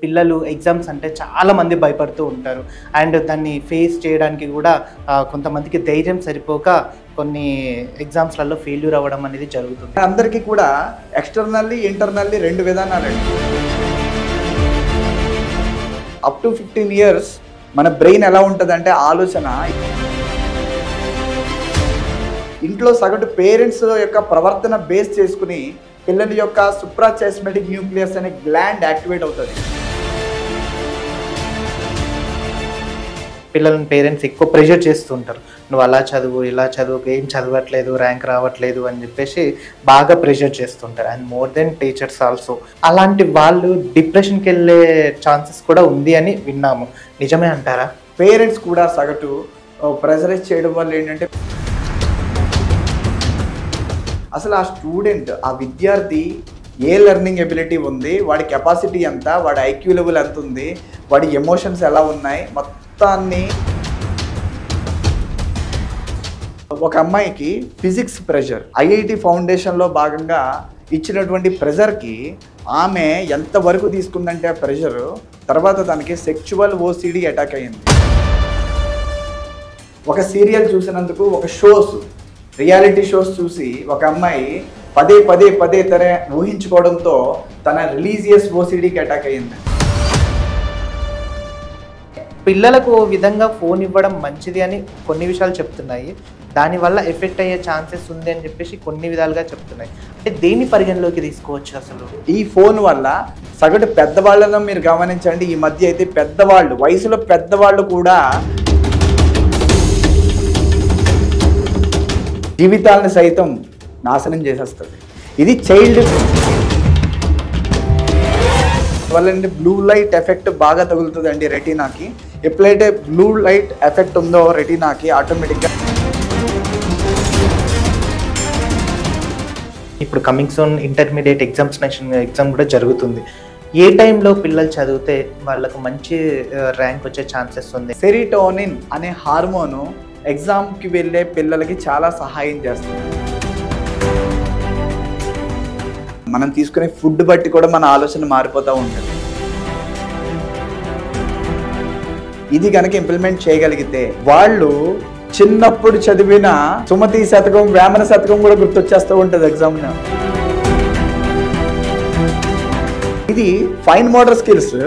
పిల్లలు ఎగ్జామ్స్ అంటే చాలా మంది భయపడుతూ ఉంటారు. అండ్ దాన్ని ఫేస్ చేయడానికి కూడా కొంతమందికి ధైర్యం సరిపోక కొన్ని ఎగ్జామ్స్‌లలో ఫెయిల్యూర్ అవ్వడం అనేది జరుగుతుంది. అందరికీ కూడా ఎక్స్టర్నల్లీ, ఇంటర్నల్లీ 2 విధానాలండి. అప్ టు 15 ఇయర్స్ మన బ్రెయిన్ ఎలా ఉంటుందంటే ఆలోచన ఇంట్లో సగటు పేరెంట్స్ యొక్క ప్రవర్తన బేస్ చేసుకుని పిల్లల యొక్క సుప్రాచిస్మాటిక్ న్యూక్లియస్ అనే గ్లాండ్ యాక్టివేట్ అవుతుంది. పిల్లలను పేరెంట్స్ ఎక్కువ ప్రెషర్ చేస్తూ ఉంటారు. నువ్వు అలా చదువు, ఇలా చదువు, ఏం చదవట్లేదు, ర్యాంక్ రావట్లేదు అని చెప్పేసి బాగా ప్రెషర్ చేస్తుంటారు. And more than teachers also. అలాంటి వాళ్ళు డిప్రెషన్కి వెళ్ళే ఛాన్సెస్ కూడా ఉంది అని విన్నాము. నిజమే అంటారా? పేరెంట్స్ కూడా సగటు ప్రెషరైజ్ చేయడం వల్ల ఏంటంటే అసలు ఆ స్టూడెంట్, ఆ విద్యార్థి ఏ లెర్నింగ్ ఎబిలిటీ ఉంది, వాడి కెపాసిటీ ఎంత, వాడి ఐక్యూ లెవెల్ ఎంత ఉంది, వాడి ఎమోషన్స్ ఎలా ఉన్నాయి, మొత్తాన్ని. ఒక అమ్మాయికి ఫిజిక్స్ ప్రెషర్ ఐఐటి ఫౌండేషన్లో భాగంగా ఇచ్చినటువంటి ప్రెషర్కి ఆమె ఎంతవరకు తీసుకుందంటే ఆ ప్రెషర్ తర్వాత తనకి సెక్చువల్ ఓసిడి అటాక్ అయ్యింది. ఒక సీరియల్ చూసినందుకు, ఒక రియాలిటీ షోస్ చూసి ఒక అమ్మాయి పదే తన ఊహించుకోవడంతో తన రిలీజియస్ ఓసిడీకి అటాక్ అయ్యింది. పిల్లలకు ఓ విధంగా ఫోన్ ఇవ్వడం మంచిది అని కొన్ని విషయాలు చెప్తున్నాయి. దానివల్ల ఎఫెక్ట్ అయ్యే ఛాన్సెస్ ఉంది అని చెప్పేసి కొన్ని విధాలుగా చెప్తున్నాయి. అంటే దేన్ని పరిగణలోకి తీసుకోవచ్చు అసలు? ఈ ఫోన్ వల్ల సగటు పెద్దవాళ్ళలో మీరు గమనించండి, ఈ మధ్య అయితే పెద్దవాళ్ళు, వయసులో పెద్దవాళ్ళు కూడా జీవితాలను సైతం నాశనం చేసేస్తుంది. ఇది చైల్డ్ వల్ల బ్లూ లైట్ ఎఫెక్ట్ బాగా తగులుతుందండి రెటీనాకి. ఎప్పుడైతే బ్లూ లైట్ ఎఫెక్ట్ ఉందో రెటీనాకి ఆటోమేటిక్గా. ఇప్పుడు కమింగ్ సూన్ ఇంటర్మీడియట్ ఎగ్జామ్ కూడా జరుగుతుంది. ఏ టైంలో పిల్లలు చదివితే వాళ్ళకు మంచి ర్యాంక్ వచ్చే ఛాన్సెస్ ఉంది? సెరిటోనిన్ అనే హార్మోను ఎగ్జామ్కి వెళ్ళే పిల్లలకి చాలా సహాయం చేస్తుంది. మనం తీసుకునే ఫుడ్ బట్టి కూడా మన ఆలోచన మారిపోతూ ఉంటుంది. ఇది కనుక ఇంప్లిమెంట్ చేయగలిగితే వాళ్ళు చిన్నప్పుడు చదివిన సుమతి శతకం, వేమన శతకం కూడా గుర్తొచ్చేస్తూ ఉంటుంది ఎగ్జామ్లో. ఇది ఫైన్ మోటార్ స్కిల్స్,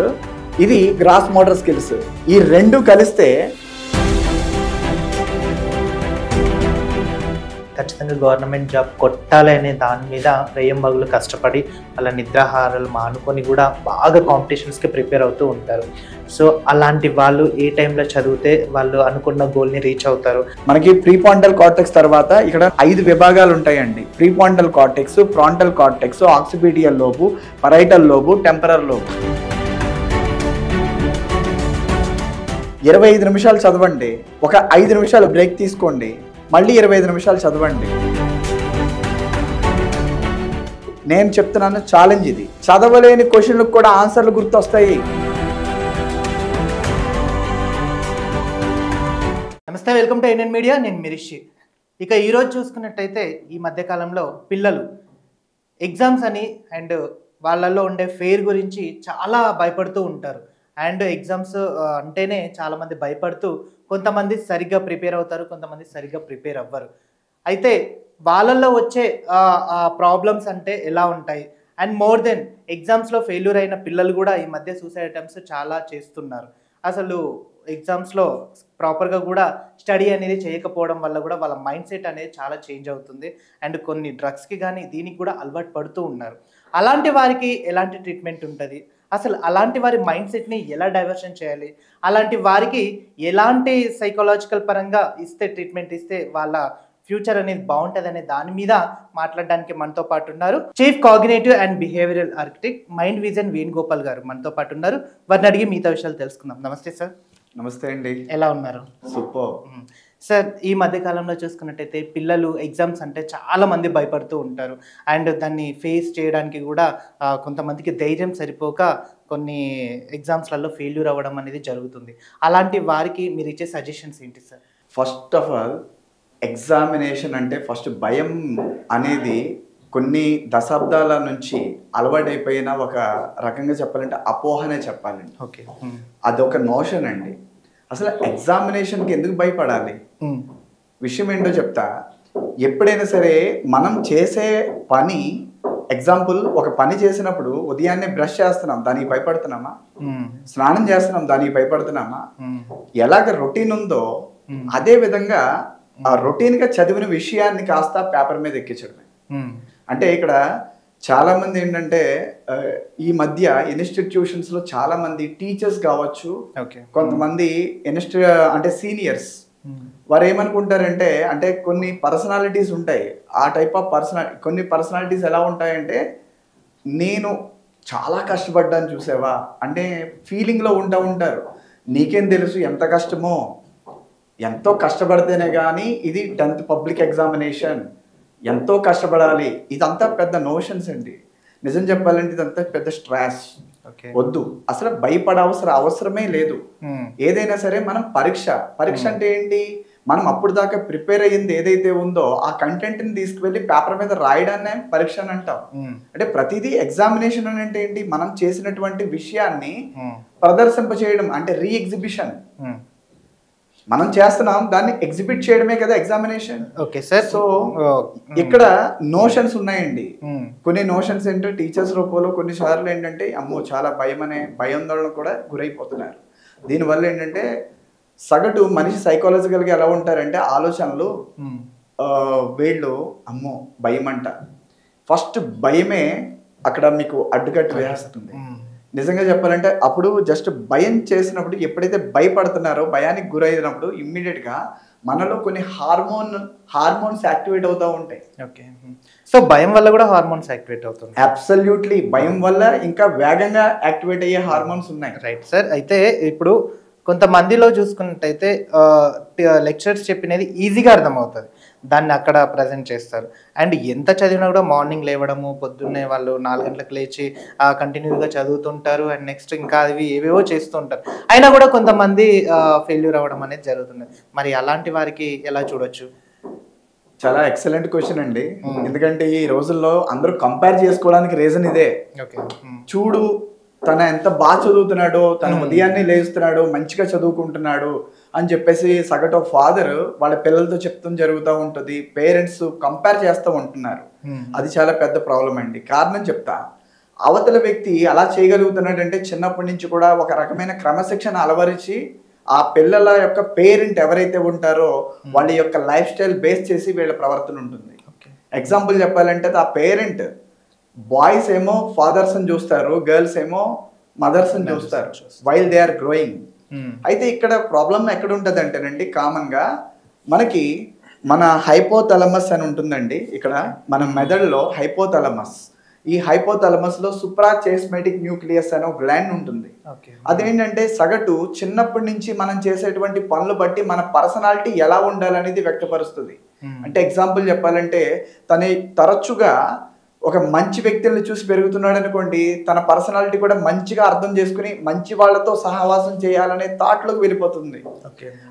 ఇది గ్రాస్ మోటార్ స్కిల్స్. ఈ రెండు కలిస్తే ఖచ్చితంగా గవర్నమెంట్ జాబ్ కొట్టాలి అనే దాని మీద రేయింబగళ్ళు కష్టపడి వాళ్ళ నిద్రాహారాలు మానుకొని కూడా బాగా కాంపిటీషన్స్కి ప్రిపేర్ అవుతూ ఉంటారు. సో అలాంటి వాళ్ళు ఏ టైంలో చదివితే వాళ్ళు అనుకున్న గోల్ని రీచ్ అవుతారు? మనకి ప్రీపాంటల్ కార్టెక్స్ తర్వాత ఇక్కడ 5 విభాగాలు ఉంటాయండి. Prefrontal cortex, frontal cortex, occipital lobe, parietal lobe, temporal lobe. 25 నిమిషాలు చదవండి, ఒక 5 నిమిషాలు బ్రేక్ తీసుకోండి, మళ్ళీ 25 నిమిషాలు చదవండి. నేను చెప్తున్నాను, ఛాలెంజ్ ఇది. చదవలేని క్వశ్చన్లకు కూడా ఆన్సర్లు గుర్తొస్తాయి. నమస్తే, వెల్కమ్ టు ఎన్ఎన్ మీడియా. నేను మిరిషి. ఇక ఈరోజు చూసుకున్నట్టయితే ఈ మధ్యకాలంలో పిల్లలు ఎగ్జామ్స్ అని అండ్ వాళ్ళల్లో ఉండే ఫెయిర్ గురించి చాలా భయపడుతూ ఉంటారు. అండ్ ఎగ్జామ్స్ అంటేనే చాలామంది భయపడుతూ కొంతమంది సరిగ్గా ప్రిపేర్ అవుతారు, కొంతమంది సరిగ్గా ప్రిపేర్ అవ్వరు. అయితే వాళ్ళల్లో వచ్చే ప్రాబ్లమ్స్ అంటే ఎలా ఉంటాయి? అండ్ మోర్ దెన్ ఎగ్జామ్స్లో ఫెయిల్యూర్ అయిన పిల్లలు కూడా ఈ మధ్య సూసైడ్ అటెంప్ట్స్ చాలా చేస్తున్నారు. అసలు ఎగ్జామ్స్లో ప్రాపర్గా కూడా స్టడీ అనేది చేయకపోవడం వల్ల కూడా వాళ్ళ మైండ్ సెట్ అనేది చాలా చేంజ్ అవుతుంది. అండ్ కొన్ని డ్రగ్స్కి కానీ దీనికి కూడా అలవాటు పడుతూ ఉన్నారు. అలాంటి వారికి ఎలాంటి ట్రీట్మెంట్ ఉంటుంది? అసలు అలాంటి వారి మైండ్ సెట్ని ఎలా డైవర్షన్ చేయాలి? అలాంటి వారికి ఎలాంటి సైకలాజికల్ పరంగా ట్రీట్మెంట్ ఇస్తే వాళ్ళ ఫ్యూచర్ అనేది బాగుంటుంది అనే దాని మీద మాట్లాడడానికి మనతో పాటు ఉన్నారు chief cognitive and behavioural architect mind vision Venugopal గారు మనతో పాటు ఉన్నారు. వారిని అడిగి మిగతా విషయాలు తెలుసుకుందాం. నమస్తే సార్. నమస్తే అండి. ఎలా ఉన్నారు? Super sir. ఈ మధ్యకాలంలో చూసుకున్నట్టయితే పిల్లలు ఎగ్జామ్స్ అంటే చాలా మంది భయపడుతూ ఉంటారు. అండ్ దాన్ని ఫేస్ చేయడానికి కూడా కొంతమందికి ధైర్యం సరిపోక కొన్ని ఎగ్జామ్స్లలో ఫెయిల్యూర్ అవ్వడం అనేది జరుగుతుంది. అలాంటి వారికి మీరు ఇచ్చే సజెషన్స్ ఏంటి sir? First of all examination అంటే ఫస్ట్ భయం అనేది కొన్ని దశాబ్దాల నుంచి అలవాటైపోయిన ఒక రకంగా చెప్పాలంటే అపోహనే చెప్పాలండి. ఓకే. అదొక నోషన్ అండి. అసలు ఎగ్జామినేషన్కి ఎందుకు భయపడాలి? విషయం ఏంటో చెప్తా. ఎప్పుడైనా సరే మనం చేసే పని, ఎగ్జాంపుల్ ఒక పని చేసినప్పుడు ఉదయాన్నే బ్రష్ చేస్తున్నాం, దానికి భయపడుతున్నామా? స్నానం చేస్తున్నాం, దానికి భయపడుతున్నామా? ఎలాగ రొటీన్ ఉందో అదే విధంగా ఆ రొటీన్గా చదివిన విషయాన్ని కాస్త పేపర్ మీద ఎక్కించడమే. అంటే ఇక్కడ చాలా మంది ఏంటంటే ఈ మధ్య ఇన్స్టిట్యూషన్స్లో చాలా మంది టీచర్స్ కావచ్చు, కొంతమంది అంటే సీనియర్స్, వారు ఏమనుకుంటారంటే అంటే కొన్ని పర్సనాలిటీస్ ఉంటాయి. ఆ టైప్ ఆఫ్ కొన్ని పర్సనాలిటీస్ ఎలా ఉంటాయంటే, నేను చాలా కష్టపడ్డాను చూసావా అంటే ఫీలింగ్లో ఉంటారు. నీకేం తెలుసు ఎంత కష్టమో, ఎంతో కష్టపడితేనే కానీ ఇది 10th పబ్లిక్ ఎగ్జామినేషన్, ఎంతో కష్టపడాలి. ఇదంతా పెద్ద నోషన్స్ అండి. నిజం చెప్పాలంటే ఇదంతా పెద్ద స్ట్రెస్. వద్దు, అసలు అవసరమే లేదు. ఏదైనా సరే మనం పరీక్ష అంటే ఏంటి? మనం అప్పుడు దాకా ప్రిపేర్ అయ్యింది ఏదైతే ఉందో ఆ కంటెంట్ని తీసుకువెళ్ళి పేపర్ మీద రాయడాన్నే పరీక్ష అని అంటాం. అంటే ప్రతిదీ ఎగ్జామినేషన్ అని అంటే ఏంటి? మనం చేసినటువంటి విషయాన్ని ప్రదర్శింపచేయడం, అంటే ఎగ్జిబిషన్. మనం చేస్తున్నాం, దాన్ని ఎగ్జిబిట్ చేయడమే కదా ఎగ్జామినేషన్. Okay sir. సో ఇక్కడ నోషన్స్ ఉన్నాయండి. కొన్ని నోషన్స్ ఏంటంటే టీచర్స్ రూపంలో కొన్నిసార్లు ఏంటంటే అమ్మో చాలా భయాందోళన కూడా గురైపోతున్నారు. దీనివల్ల ఏంటంటే సగటు మనిషి సైకాలజికల్గా ఎలా ఉంటారంటే ఆలోచనలు వీళ్ళు అమ్మో భయం అంట, ఫస్ట్ భయమే అక్కడ మీకు అడ్డుకట్టు వేస్తుంది. నిజంగా చెప్పాలంటే అప్పుడు జస్ట్ భయం చేసినప్పుడు, ఎప్పుడైతే భయపడుతున్నారో, భయానికి గురైనప్పుడు ఇమ్మీడియట్గా మనలో కొన్ని హార్మోన్స్ యాక్టివేట్ అవుతూ ఉంటాయి. ఓకే. సో భయం వల్ల కూడా హార్మోన్స్ యాక్టివేట్ అవుతుంది. అబ్సల్యూట్లీ, భయం వల్ల ఇంకా వేగంగా యాక్టివేట్ అయ్యే హార్మోన్స్ ఉన్నాయి. Right sir. అయితే ఇప్పుడు కొంతమందిలో చూసుకున్నట్టయితే లెక్చర్స్ చెప్పినది ఈజీగా అర్థమవుతుంది, దాన్ని అక్కడ ప్రజెంట్ చేస్తారు. అండ్ ఎంత చదివినా కూడా మార్నింగ్ లేవడము, పొద్దున్నే వాళ్ళు 4 గంటలకు లేచి కంటిన్యూగా చదువుతుంటారు. అండ్ నెక్స్ట్ ఇంకా అవి ఏవేవో చేస్తుంటారు. అయినా కూడా కొంతమంది ఫెయిల్యూర్ అవ్వడం అనేది జరుగుతుంది. మరి అలాంటి వారికి ఎలా చూడొచ్చు? చాలా ఎక్సలెంట్ క్వశ్చన్ అండి. ఎందుకంటే ఈ రోజుల్లో అందరూ కంపేర్ చేసుకోవడానికి రీజన్ ఇదే. చూడు తన ఎంత బాగా చదువుతున్నాడో, తన ఉదయాన్నే లేస్తున్నాడో, మంచిగా చదువుకుంటున్నాడు అని చెప్పేసి సగటు ఫాదర్ వాళ్ళ పిల్లలతో చెప్తాం జరుగుతూ ఉంటుంది. పేరెంట్స్ కంపేర్ చేస్తూ ఉంటున్నారు. అది చాలా పెద్ద ప్రాబ్లం అండి. కారణం చెప్తా. అవతల వ్యక్తి అలా చేయగలుగుతున్నాడంటే చిన్నప్పటి నుంచి కూడా ఒక రకమైన క్రమశిక్షణ అలవరిచి ఆ పిల్లల యొక్క పేరెంట్ ఎవరైతే ఉంటారో వాళ్ళ యొక్క లైఫ్ స్టైల్ బేస్ చేసి వీళ్ళ ప్రవర్తన ఉంటుంది. ఎగ్జాంపుల్ చెప్పాలంటే ఆ పేరెంట్ బాయ్స్ ఏమో ఫాదర్స్ అని చూస్తారు, గర్ల్స్ ఏమో మదర్స్ అని చూస్తారు వైల్ దే ఆర్ గ్రోయింగ్. అయితే ఇక్కడ ప్రాబ్లం ఎక్కడ ఉంటుంది అంటేనండి, కామన్గా మనకి మన హైపోథాలమస్ అని ఉంటుందండి. ఇక్కడ మన మెదడులో హైపోథాలమస్, ఈ హైపోథాలమస్లో సుప్రాచిస్మాటిక్ న్యూక్లియస్ అనే ఒక గ్లాండ్ ఉంటుంది. అదేంటంటే సగటు చిన్నప్పటి నుంచి మనం చేసేటువంటి పనులు బట్టి మన పర్సనాలిటీ ఎలా ఉండాలనేది వ్యక్తపరుస్తుంది. అంటే ఎగ్జాంపుల్ చెప్పాలంటే తరచుగా ఒక మంచి వ్యక్తుల్ని చూసి పెరుగుతున్నాడు అనుకోండి, తన పర్సనాలిటీ కూడా మంచిగా అర్థం చేసుకుని మంచి వాళ్ళతో సహవాసం చేయాలనే థాట్లోకి వెళ్ళిపోతుంది.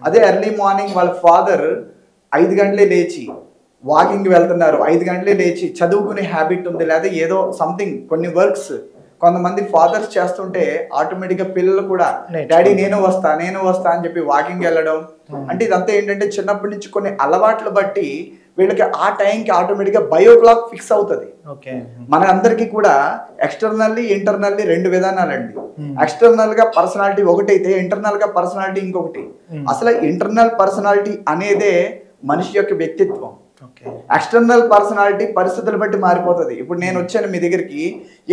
అదే ఎర్లీ మార్నింగ్ వాళ్ళ ఫాదర్ 5 గంటలే లేచి వాకింగ్కి వెళ్తున్నారు, 5 గంటలే లేచి చదువుకునే హ్యాబిట్ ఉంది, లేదా ఏదో సంథింగ్ కొన్ని వర్క్స్ కొంతమంది ఫాదర్స్ చేస్తుంటే ఆటోమేటిక్గా పిల్లలు కూడా డాడీ నేను వస్తా అని చెప్పి వాకింగ్ వెళ్ళడం. అంటే ఇదంతా ఏంటంటే చిన్నప్పటి నుంచి కొన్ని అలవాట్లు బట్టి వీళ్ళకి ఆ టైంకి ఆటోమేటిక్గా బయో క్లాక్ ఫిక్స్ అవుతుంది. మన అందరికీ కూడా ఎక్స్టర్నల్లీ ఇంటర్నల్లీ 2 విధానాలండి. ఎక్స్టర్నల్ గా పర్సనాలిటీ ఒకటైతే ఇంటర్నల్ గా పర్సనాలిటీ ఇంకొకటి. అసలు ఇంటర్నల్ పర్సనాలిటీ అనేదే మనిషి యొక్క వ్యక్తిత్వం. ఎక్స్టర్నల్ పర్సనాలిటీ పరిస్థితులు బట్టి మారిపోతుంది. ఇప్పుడు నేను వచ్చాను మీ దగ్గరికి,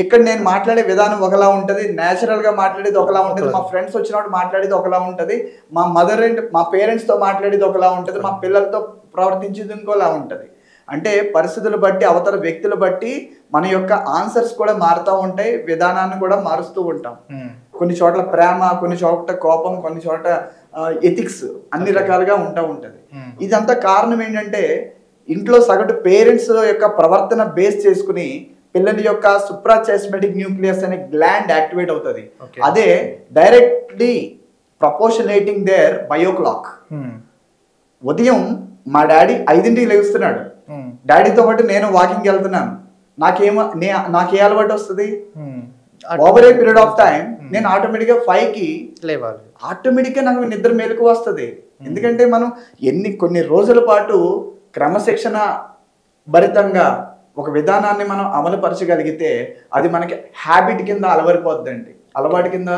ఇక్కడ నేను మాట్లాడే విధానం ఒకలా ఉంటుంది, నేచురల్ గా మాట్లాడేది ఒకలా ఉంటుంది, మా ఫ్రెండ్స్ వచ్చినప్పుడు మాట్లాడేది ఒకలా ఉంటుంది, మా పేరెంట్స్తో మాట్లాడేది ఒకలా ఉంటుంది, మా పిల్లలతో ప్రవర్తించేది ఇంకోలా ఉంటుంది. అంటే పరిస్థితులు బట్టి, అవతల వ్యక్తులు బట్టి మన యొక్క ఆన్సర్స్ కూడా మారుతూ ఉంటాయి, విధానాన్ని కూడా మారుస్తూ ఉంటాం. కొన్ని చోట్ల ప్రేమ, కొన్ని చోట్ల కోపం, కొన్ని చోట్ల ఎథిక్స్, అన్ని రకాలుగా ఉంటుంది. ఇదంతా కారణం ఏంటంటే ఇంట్లో సగటు పేరెంట్స్ యొక్క ప్రవర్తన బేస్ చేసుకుని పిల్లల యొక్క సుప్రాచిస్మాటిక్ న్యూక్లియస్ అనే గ్లాండ్ యాక్టివేట్ అవుతుంది. అదే డైరెక్ట్లీ ప్రపోర్షనేటింగ్ దేర్ బయో క్లాక్. ఉదయం మా డాడీ 5ంటికి లేస్తున్నాడు, డాడీతో పాటు నేను వాకింగ్ వెళ్తున్నాను, నాకు ఏ అలవాటు వస్తుంది? Over a period of time నేను ఆటోమేటిక్గా 5కి లేవాలి, ఆటోమేటిక్గా నాకు నిద్ర మేలుకు వస్తుంది. ఎందుకంటే మనం కొన్ని రోజుల పాటు క్రమశిక్షణ భరితంగా ఒక విధానాన్ని మనం అమలుపరచగలిగితే అది మనకి హ్యాబిట్ కింద అలవాటు కింద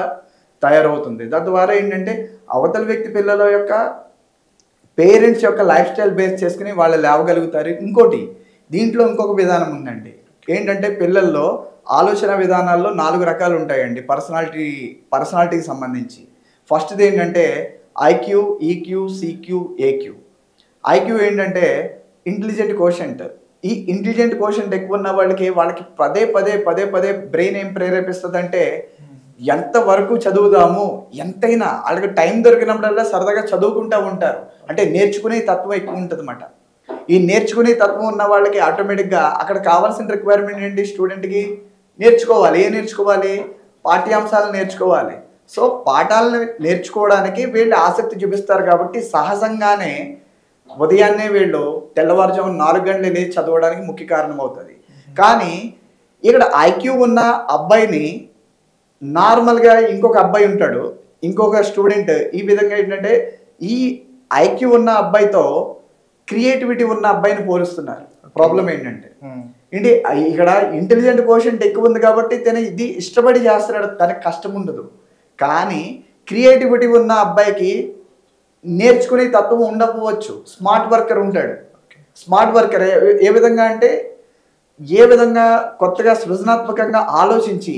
తయారవుతుంది. తద్వారా ఏంటంటే అవతల వ్యక్తి పిల్లల యొక్క పేరెంట్స్ యొక్క లైఫ్ స్టైల్ బేస్ చేసుకుని వాళ్ళు లేవగలుగుతారు. దీంట్లో ఇంకొక విధానం ఉందండి. ఏంటంటే పిల్లల్లో ఆలోచన విధానాల్లో 4 రకాలు ఉంటాయండి పర్సనాలిటీకి సంబంధించి. ఫస్ట్ది ఏంటంటే IQ, EQ, CQ, AQ. IQ ఏంటంటే ఇంటెలిజెంట్ కోషెంట్. ఈ ఇంటెలిజెంట్ కోషెంట్ ఎక్కువ ఉన్న వాళ్ళకి పదే పదే బ్రెయిన్ ఏం ప్రేరేపిస్తుంది అంటే ఎంతవరకు చదువుదాము, ఎంతైనా వాళ్ళకి టైం దొరికినప్పుడల్లా సరదాగా చదువుకుంటూ ఉంటారు. అంటే నేర్చుకునే తత్వం ఎక్కువ ఉంటుంది అన్నమాట. ఈ నేర్చుకునే తత్వం ఉన్న వాళ్ళకి ఆటోమేటిక్గా అక్కడ కావాల్సిన రిక్వైర్మెంట్ ఏంటి? స్టూడెంట్కి నేర్చుకోవాలి, పాఠ్యాంశాలను నేర్చుకోవాలి. సో పాఠాలను నేర్చుకోవడానికి వీళ్ళు ఆసక్తి చూపిస్తారు కాబట్టి సహజంగానే ఉదయాన్నే వీళ్ళు తెల్లవారుజామున 4 గంటలు లేచి చదవడానికి ముఖ్య కారణం అవుతుంది. కానీ ఇక్కడ ఐక్యూ ఉన్న అబ్బాయిని నార్మల్గా ఇంకొక అబ్బాయి ఉంటాడు, ఇంకొక స్టూడెంట్. ఈ విధంగా ఏంటంటే ఈ ఐక్యూ ఉన్న అబ్బాయితో క్రియేటివిటీ ఉన్న అబ్బాయిని పోలుస్తున్నారు. ప్రాబ్లం ఏంటంటే ఇక్కడ ఇంటెలిజెంట్ కోషెంట్ ఎక్కువ ఉంది కాబట్టి ఇది ఇష్టపడి చేస్తున్నాడు, తనకి కష్టం ఉండదు. కానీ క్రియేటివిటీ ఉన్న అబ్బాయికి నేర్చుకునే తత్వం ఉండకపోవచ్చు. స్మార్ట్ వర్కర్ ఉంటాడు. స్మార్ట్ వర్కర్ ఏ విధంగా అంటే కొత్తగా సృజనాత్మకంగా ఆలోచించి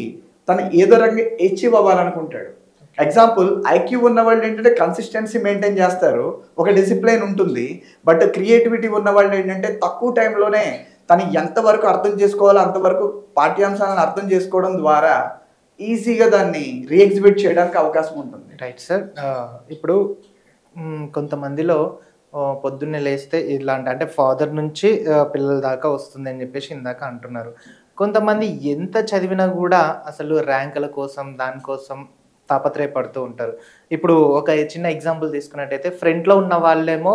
తను ఏదో రంగా అచీవ్ అవ్వాలనుకుంటాడు. ఎగ్జాంపుల్ ఐక్యూ ఉన్న వాళ్ళు ఏంటంటే కన్సిస్టెన్సీ మెయింటైన్ చేస్తారు, ఒక డిసిప్లైన్ ఉంటుంది. బట్ క్రియేటివిటీ ఉన్న వాళ్ళు ఏంటంటే తక్కువ టైంలోనే తను ఎంతవరకు అర్థం చేసుకోవాలో అంతవరకు పాఠ్యాంశాలను అర్థం చేసుకోవడం ద్వారా ఈజీగా దాన్ని రీఎగ్జిబిట్ చేయడానికి అవకాశం ఉంటుంది. Right sir. ఇప్పుడు కొంతమందిలో పొద్దున్నే లేస్తే ఇలాంటి అంటే ఫాదర్ నుంచి పిల్లల దాకా వస్తుంది అని చెప్పేసి ఇందాక అంటున్నారు. కొంతమంది ఎంత చదివినా కూడా అసలు ర్యాంకుల కోసం దానికోసం తాపత్రయపడుతూ ఉంటారు. ఇప్పుడు ఒక చిన్న ఎగ్జాంపుల్ తీసుకున్నట్టయితే ఫ్రంట్లో ఉన్న వాళ్ళేమో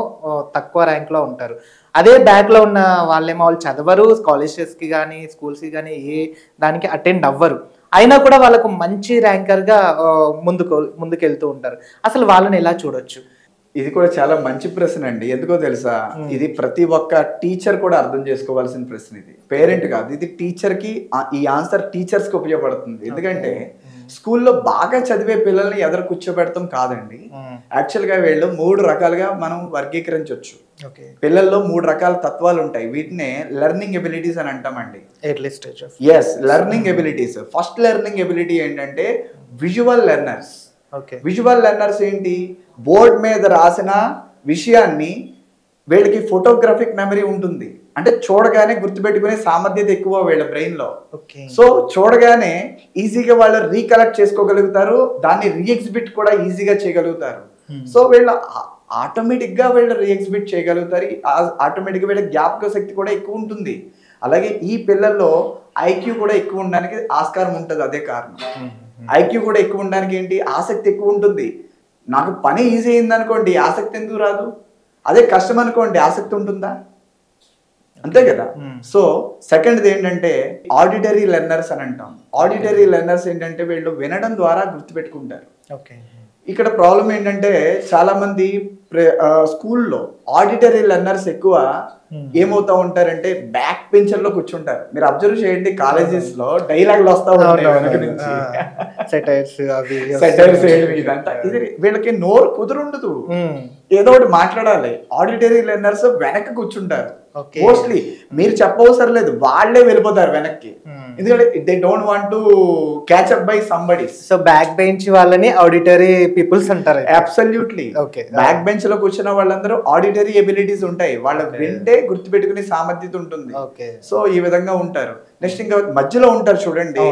తక్కువ ర్యాంక్లో ఉంటారు, అదే బ్యాక్లో ఉన్న వాళ్ళేమో వాళ్ళు చదవరు, కాలేజెస్కి కానీ స్కూల్స్కి కానీ ఏ దానికి అటెండ్ అవ్వరు, అయినా కూడా వాళ్ళకు మంచి ర్యాంకర్గా ముందుకెళ్తూ ఉంటారు. అసలు వాళ్ళని ఎలా చూడొచ్చు? ఇది కూడా చాలా మంచి ప్రశ్న అండి. ఎందుకో తెలుసా, ఇది ప్రతి ఒక్క టీచర్ కూడా అర్థం చేసుకోవాల్సిన ప్రశ్న. ఇది పేరెంట్ కాదు, ఇది టీచర్కి. ఈ ఆన్సర్ టీచర్స్కి ఉపయోగపడుతుంది. ఎందుకంటే స్కూల్లో బాగా చదివే పిల్లల్ని ఎదురు కూర్చోబెడతాం కాదండి. యాక్చువల్గా వీళ్ళు 3 రకాలుగా మనం వర్గీకరించవచ్చు. పిల్లల్లో 3 రకాల తత్వాలు ఉంటాయి. వీటినే లెర్నింగ్ ఎబిలిటీస్ అని అంటామండి. Yes, learning abilities. First learning ability ఏంటంటే విజువల్ లెర్నర్స్. విజువల్ లెర్నర్స్ ఏంటి? బోర్డ్ మీద రాసిన విషయాన్ని వీళ్ళకి ఫోటోగ్రాఫిక్ మెమరీ ఉంటుంది. అంటే చూడగానే గుర్తుపెట్టుకునే సామర్థ్యత ఎక్కువ వీళ్ళ బ్రెయిన్లో. సో చూడగానే ఈజీగా వాళ్ళు రీకలెక్ట్ చేసుకోగలుగుతారు, దాన్ని రీఎగ్జిబిట్ కూడా ఈజీగా చేయగలుగుతారు. సో వీళ్ళ ఆటోమేటిక్గా వీళ్ళు రీఎగ్జిబిట్ చేయగలుగుతారు. ఆటోమేటిక్గా వీళ్ళ జ్ఞాపక శక్తి కూడా ఎక్కువ ఉంటుంది. అలాగే ఈ పిల్లల్లో ఐక్యూ కూడా ఎక్కువ ఉండడానికి ఆస్కారం ఉంటుంది. అదే కారణం. ఐక్యూ కూడా ఎక్కువ ఉండడానికి ఏంటి? ఆసక్తి ఎక్కువ ఉంటుంది. నాకు పని ఈజీ అయింది అనుకోండి, ఆసక్తి ఎందుకు రాదు? అదే కష్టం అనుకోండి, ఆసక్తి ఉంటుందా? అంతే కదా. సో సెకండ్ది ఏంటంటే ఆడిటరీ లెర్నర్స్ అని అంటాం. ఆడిటరీ లెర్నర్స్ ఏంటంటే వీళ్ళు వినడం ద్వారా గుర్తుపెట్టుకుంటారు. ఇక్కడ ప్రాబ్లం ఏంటంటే చాలా మంది స్కూల్లో ఆడిటరీ లెర్నర్స్ ఎక్కువ ఏమవుతా ఉంటారంటే బ్యాక్ బెంచర్ లో కూర్చుంటారు. మీరు అబ్జర్వ్ చేయండి, కాలేజెస్ లో డైలాగులు వస్తా ఉంటాయి వెనక నుంచి, ఇదంతా. ఇది వీళ్ళకి నోరు కుదురుండదు, ఏదో ఒకటి మాట్లాడాలి. ఆడిటరీ లెర్నర్స్ వెనక్కి కూర్చుంటారు. మోస్ట్లీ మీరు చెప్పవసరం లేదు, వాళ్ళే వెళ్ళిపోతారు వెనక్కి. ఎందుకంటే they don't want to catch up by somebody. So back bench వాళ్ళని ఆడిటరీ పీపుల్స్ అంటారు. అబ్సల్యూట్లీ. బ్యాక్ బెంచ్ లో కూర్చున్న వాళ్ళందరూ ఆడిటరీ ఎబిలిటీస్ ఉంటాయి, వాళ్ళ వింటే గుర్తుపెట్టుకునే సామర్థ్యత ఉంటుంది. సో ఈ విధంగా ఉంటారు. నెక్స్ట్ ఇంకా మధ్యలో ఉంటారు చూడండి,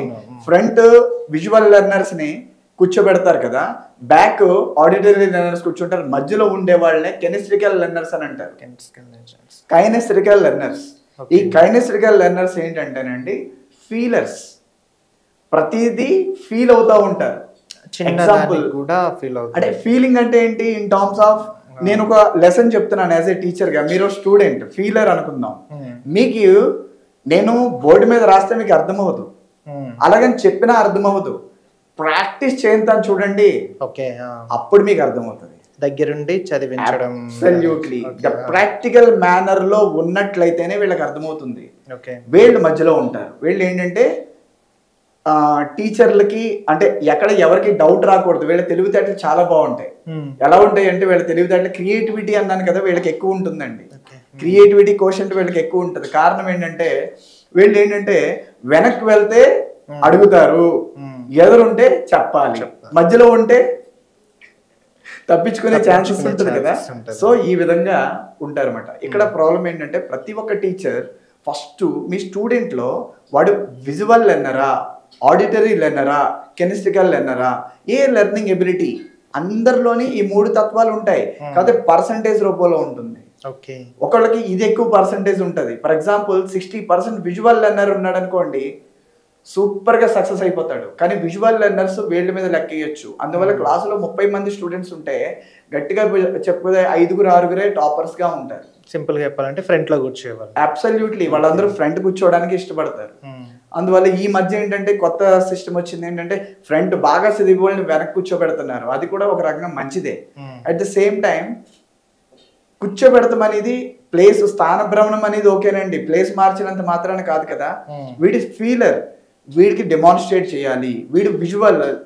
ఫ్రంట్ విజువల్ లెర్నర్స్ ని కూర్చోబెడతారు కదా, బ్యాక్ ఆడిటరీ లెర్నర్స్ కూర్చుంటారు. మధ్యలో ఉండే వాళ్ళనే కెనిస్ట్రికల్ లెర్నర్స్ అని అంటారు. కైనెస్ట్రికల్ లెర్నర్స్. ఈ కైనెస్ట్రికల్ లెర్నర్స్ ఏంటంటేనండి ఫీలర్స్. ప్రతిదీ ఫీల్ అవుతా ఉంటారు. ఎగ్జాంపుల్ అంటే ఫీలింగ్ అంటే ఏంటి? ఇన్ టర్మ్స్ ఆఫ్ నేను ఒక లెసన్ చెప్తున్నాను యాజ్ ఏ టీచర్ గా, మీరు స్టూడెంట్ ఫీలర్ అనుకుందాం. మీకు నేను బోర్డు మీద రాస్తే మీకు అర్థమవుదు, అలాగని చెప్పినా అర్థమవుదు. ప్రాక్టీస్ చేయంతాను చూడండి, ఓకే, అప్పుడు మీకు అర్థమవుతుంది. దగ్గరుండి చదివించడం. అబ్సల్యూట్లీ ద ప్రాక్టికల్ మేనర్ లో ఉన్నట్లయితేనే వీళ్ళకి అర్థమవుతుంది. ఓకే, వీళ్ళు మధ్యలో ఉంటారు. వీళ్ళు ఏంటంటే టీచర్లకి అంటే ఎక్కడ ఎవరికి డౌట్ రాకూడదు. వీళ్ళ తెలివితేటలు చాలా బాగుంటాయి. ఎలా ఉంటాయి అంటే వీళ్ళ తెలివితేటలు క్రియేటివిటీ అన్నాను కదా, వీళ్ళకి ఎక్కువ ఉంటుందండి. క్రియేటివిటీ కోషెంట్ వీళ్ళకి ఎక్కువ ఉంటుంది. కారణం ఏంటంటే వీళ్ళు ఏంటంటే వెనక్కి వెళ్తే అడుగుతారు, ఎదురుంటే చెప్పాలి, మధ్యలో ఉంటే తప్పించుకునే ఛాన్సెస్ ఉంటుంది కదా. సో ఈ విధంగా ఉంటారన్నమాట. ఇక్కడ ప్రాబ్లం ఏంటంటే ప్రతి ఒక్క టీచర్ ఫస్ట్ మీ స్టూడెంట్లో వాడు విజువల్ లెర్నరా, ఆడిటరీ లెర్నరా, కెమిస్ట్రికల్ లెర్నరా, ఏ లెర్నింగ్ ఎబిలిటీ అందరిలోని ఈ 3 తత్వాలు ఉంటాయి. కాకపోతే పర్సంటేజ్ రూపంలో ఉంటుంది. ఒకళ్ళకి ఇది ఎక్కువ పర్సంటేజ్ ఉంటుంది. ఫర్ ఎగ్జాంపుల్ 60% విజువల్ లెర్నర్ ఉన్నాడు అనుకోండి, సూపర్గా సక్సెస్ అయిపోతాడు. కానీ విజువల్ లెర్నర్స్ వేళ్ళ మీద లెక్కేయచ్చు. అందువల్ల క్లాసులో 30 మంది స్టూడెంట్స్ ఉంటే గట్టిగా చెప్పుకుంటే 5-6 టాపర్స్గా ఉంటారు. సింపుల్గా చెప్పాలంటే ఫ్రంట్లో కూర్చోవాలి. అబ్సల్యూట్లీ వాళ్ళందరూ ఫ్రంట్ కూర్చోవడానికి ఇష్టపడతారు. అందువల్ల ఈ మధ్య ఏంటంటే కొత్త సిస్టమ్ వచ్చింది ఏంటంటే ఫ్రంట్ బాగా చదివి వాళ్ళని వెనక్కి కూర్చోబెడుతున్నారు. అది కూడా ఒక రకంగా మంచిదే. అట్ ద సేమ్ టైం కూర్చోబెడతాం అనేది ప్లేస్ స్థానభ్రమణం అనేది ఓకేనండి, ప్లేస్ మార్చినంత మాత్రాన కాదు కదా. వీడి ఫీలర్ వీడికి డెమాన్స్ట్రేట్ చేయాలి, వీడు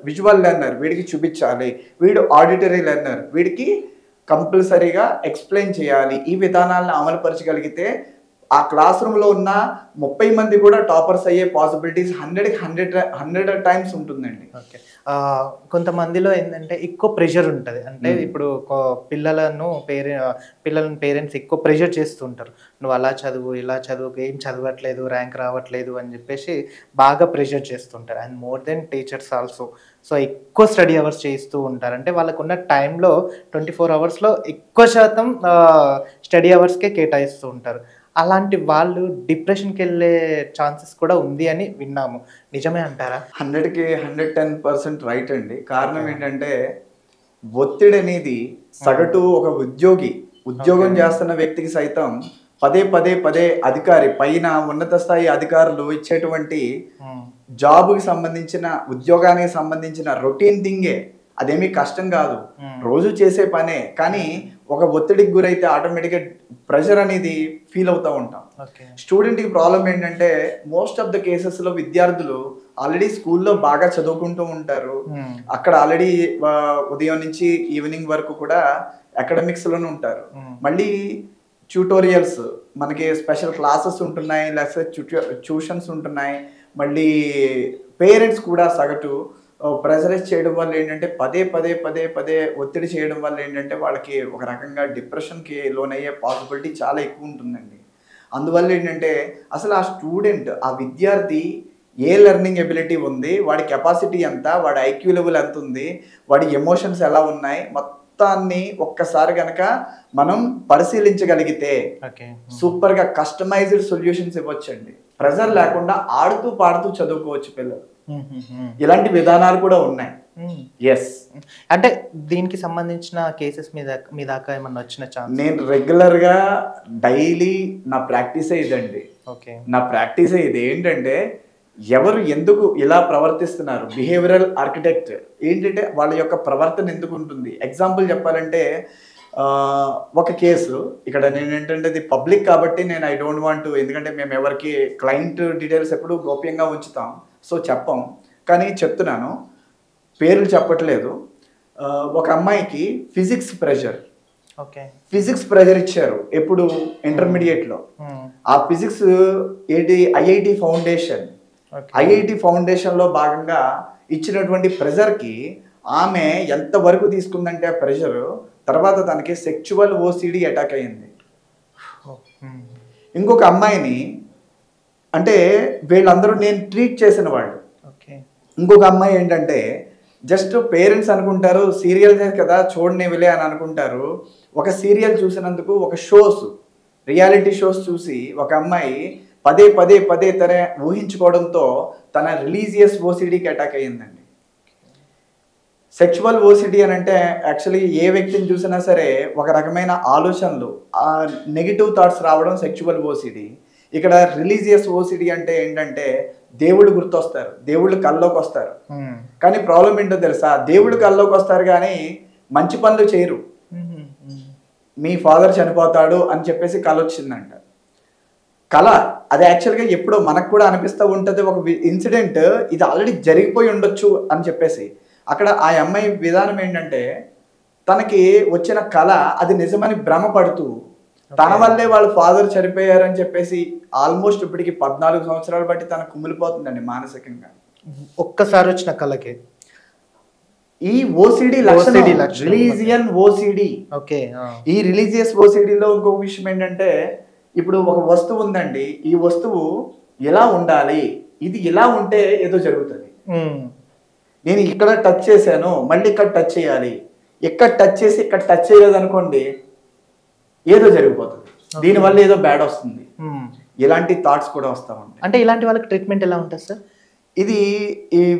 విజువల్ లెర్నర్ వీడికి చూపించాలి, వీడు ఆడిటరీ లెర్నర్ వీడికి కంపల్సరీగా ఎక్స్ప్లెయిన్ చేయాలి. ఈ విధానాలను అమలుపరచగలిగితే ఆ క్లాస్ రూమ్లో ఉన్న 30 మంది కూడా టాపర్స్ అయ్యే పాసిబిలిటీస్ 100 టైమ్స్ ఉంటుందండి. ఓకే, కొంతమందిలో ఏంటంటే ఎక్కువ ప్రెషర్ ఉంటుంది. అంటే ఇప్పుడు పిల్లలను పేరెంట్స్ ఎక్కువ ప్రెషర్ చేస్తూ ఉంటారు. నువ్వు అలా చదువు, ఇలా చదువు, ఏం చదవట్లేదు, ర్యాంక్ రావట్లేదు అని చెప్పేసి బాగా ప్రెషర్ చేస్తుంటారు. And more than teachers also. So ఎక్కువ స్టడీ అవర్స్ చేస్తూ ఉంటారు. అంటే వాళ్ళకున్న టైంలో 24 అవర్స్లో ఎక్కువ శాతం స్టడీ అవర్స్కే కేటాయిస్తూ ఉంటారు. అలాంటి వాళ్ళు డిప్రెషన్కి వెళ్ళే ఛాన్సెస్ కూడా ఉంది అని విన్నాము. నిజమే అంటారా? 100కి 110% రైట్ అండి. కారణం ఏంటంటే ఒత్తిడి అనేది సగటు ఒక ఉద్యోగం చేస్తున్న వ్యక్తికి సైతం పదే అధికారి పైన ఉన్నత స్థాయి అధికారులు ఇచ్చేటువంటి జాబ్కి సంబంధించిన ఉద్యోగానికి సంబంధించిన రొటీన్ థింగే. అదేమీ కష్టం కాదు, రోజు చేసే పనే. కానీ ఒక ఒత్తిడికి గురైతే ఆటోమేటిక్గా ప్రెషర్ అనేది ఫీల్ అవుతూ ఉంటాం. స్టూడెంట్కి ప్రాబ్లం ఏంటంటే మోస్ట్ ఆఫ్ ద కేసెస్లో విద్యార్థులు ఆల్రెడీ స్కూల్లో బాగా చదువుకుంటూ ఉంటారు. అక్కడ ఆల్రెడీ ఉదయం నుంచి ఈవినింగ్ వరకు కూడా అకాడమిక్స్లోనే ఉంటారు. మళ్ళీ ట్యూటోరియల్స్ మనకి స్పెషల్ క్లాసెస్ ఉంటున్నాయి, లేకపోతే ట్యూషన్స్ ఉంటున్నాయి. మళ్ళీ పేరెంట్స్ కూడా సగటు ప్రెజరైజ్ చేయడం వల్ల ఏంటంటే పదే ఒత్తిడి చేయడం వల్ల ఏంటంటే వాళ్ళకి ఒక రకంగా డిప్రెషన్కి లోనయ్యే పాసిబిలిటీ చాలా ఎక్కువ ఉంటుందండి. అందువల్ల ఏంటంటే అసలు ఆ స్టూడెంట్, ఆ విద్యార్థి ఏ లెర్నింగ్ ఎబిలిటీ ఉంది, వాడి కెపాసిటీ ఎంత, వాడి ఐక్యూ లెవెల్ ఎంత ఉంది, వాడి ఎమోషన్స్ ఎలా ఉన్నాయి, మొత్తాన్ని ఒక్కసారి కనుక మనం పరిశీలించగలిగితే సూపర్గా కస్టమైజ్డ్ సొల్యూషన్స్ ఇవ్వచ్చండి. ప్రెజర్ లేకుండా ఆడుతూ పాడుతూ చదువుకోవచ్చు పిల్లలు. ఇలాంటి విధానాలు కూడా ఉన్నాయి. ఎస్, అంటే దీనికి సంబంధించిన కేసెస్ మీ దాకా ఏమన్నా వచ్చిన ఛాన్స్? నేను రెగ్యులర్గా డైలీ నా ప్రాక్టీసే ఇదండి. ఓకే, నా ప్రాక్టీసే ఇది. ఏంటంటే ఎవరు ఎందుకు ఇలా ప్రవర్తిస్తున్నారు, బిహేవియరల్ ఆర్కిటెక్ట్ ఏంటంటే వాళ్ళ యొక్క ప్రవర్తన ఎందుకు ఉంటుంది. ఎగ్జాంపుల్ చెప్పాలంటే ఒక కేసు ఇక్కడ నేను ఏంటంటే ఇది పబ్లిక్ కాబట్టి నేను ఐ డోంట్ వాంట్ టు, ఎందుకంటే మేము ఎవరికి క్లయింట్ డీటెయిల్స్ ఎప్పుడు గోప్యంగా ఉంచుతాం, సో చెప్పం. కానీ చెప్తున్నాను, పేర్లు చెప్పట్లేదు. ఒక అమ్మాయికి ఫిజిక్స్ ప్రెషర్ ఇచ్చారు ఎప్పుడు, ఇంటర్మీడియట్లో. ఆ ఫిజిక్స్ ఏంటి, ఐఐటి ఫౌండేషన్లో భాగంగా ఇచ్చినటువంటి ప్రెషర్కి ఆమె ఎంతవరకు తీసుకుందంటే ఆ ప్రెషర్ తర్వాత తనకి సెక్చువల్ ఓసిడి అటాక్ అయ్యింది. ఇంకొక అమ్మాయిని, అంటే వీళ్ళందరూ నేను ట్రీట్ చేసిన వాళ్ళు. ఇంకొక అమ్మాయి ఏంటంటే జస్ట్ పేరెంట్స్ అనుకుంటారు సీరియల్ కదా చూడనివిలే అని అనుకుంటారు. ఒక సీరియల్ చూసినందుకు, ఒక రియాలిటీ షోస్ చూసి ఒక అమ్మాయి పదే తన ఊహించుకోవడంతో తన రిలీజియస్ ఓసిడికి అటాక్ అయ్యిందండి. సెక్చువల్ ఓసిడి అని అంటే యాక్చువల్లీ ఏ వ్యక్తిని చూసినా సరే ఒక రకమైన ఆలోచనలు, నెగిటివ్ థాట్స్ రావడం సెక్చువల్ ఓసిడి. ఇక్కడ రిలీజియస్ ఓసిడి అంటే ఏంటంటే దేవుళ్ళు గుర్తొస్తారు, దేవుళ్ళు కల్లోకి వస్తారు. కానీ ప్రాబ్లం ఏంటో తెలుసా, దేవుళ్ళు కల్లోకి వస్తారు కానీ మంచి పనులు చేయరు. మీ ఫాదర్ చనిపోతాడు అని చెప్పేసి కళ వచ్చిందంట. కళ అది యాక్చువల్గా ఎప్పుడో మనకు కూడా అనిపిస్తూ ఉంటుంది, ఒక ఇన్సిడెంట్ ఇది ఆల్రెడీ జరిగిపోయి ఉండొచ్చు అని చెప్పేసి. అక్కడ ఆ అమ్మాయి విధానం ఏంటంటే తనకి వచ్చిన కళ అది నిజమని భ్రమపడుతూ తన వల్లే వాళ్ళ ఫాదర్ చనిపోయారని చెప్పేసి ఆల్మోస్ట్ ఇప్పటికి 14 సంవత్సరాలు బట్టి తన కుమిలిపోతుందండి మానసికంగా. ఒక్కసారి వచ్చిన కళకి ఈ ఓసిడి రిలీజియన్ ఓసిడి. ఓకే. ఈ రిలీజియస్ ఓసిడిలో ఇంకొక విషయం ఏంటంటే ఇప్పుడు ఒక వస్తువు ఉందండి, ఈ వస్తువు ఎలా ఉండాలి, ఇది ఇలా ఉంటే ఏదో జరుగుతుంది. నేను ఇక్కడ టచ్ చేశాను మళ్ళీ ఇక్కడ టచ్ చేయాలి, ఇక్కడ టచ్ చేసి ఇక్కడ టచ్ చేయలేదు అనుకోండి ఏదో జరిగిపోతుంది, దీనివల్ల ఏదో బ్యాడ్ వస్తుంది. ఇలాంటి థాట్స్ కూడా వస్తూ ఉంటాయి. అంటే ఇలాంటి వాళ్ళకి ట్రీట్మెంట్ ఎలా ఉంటుంది సార్? ఇది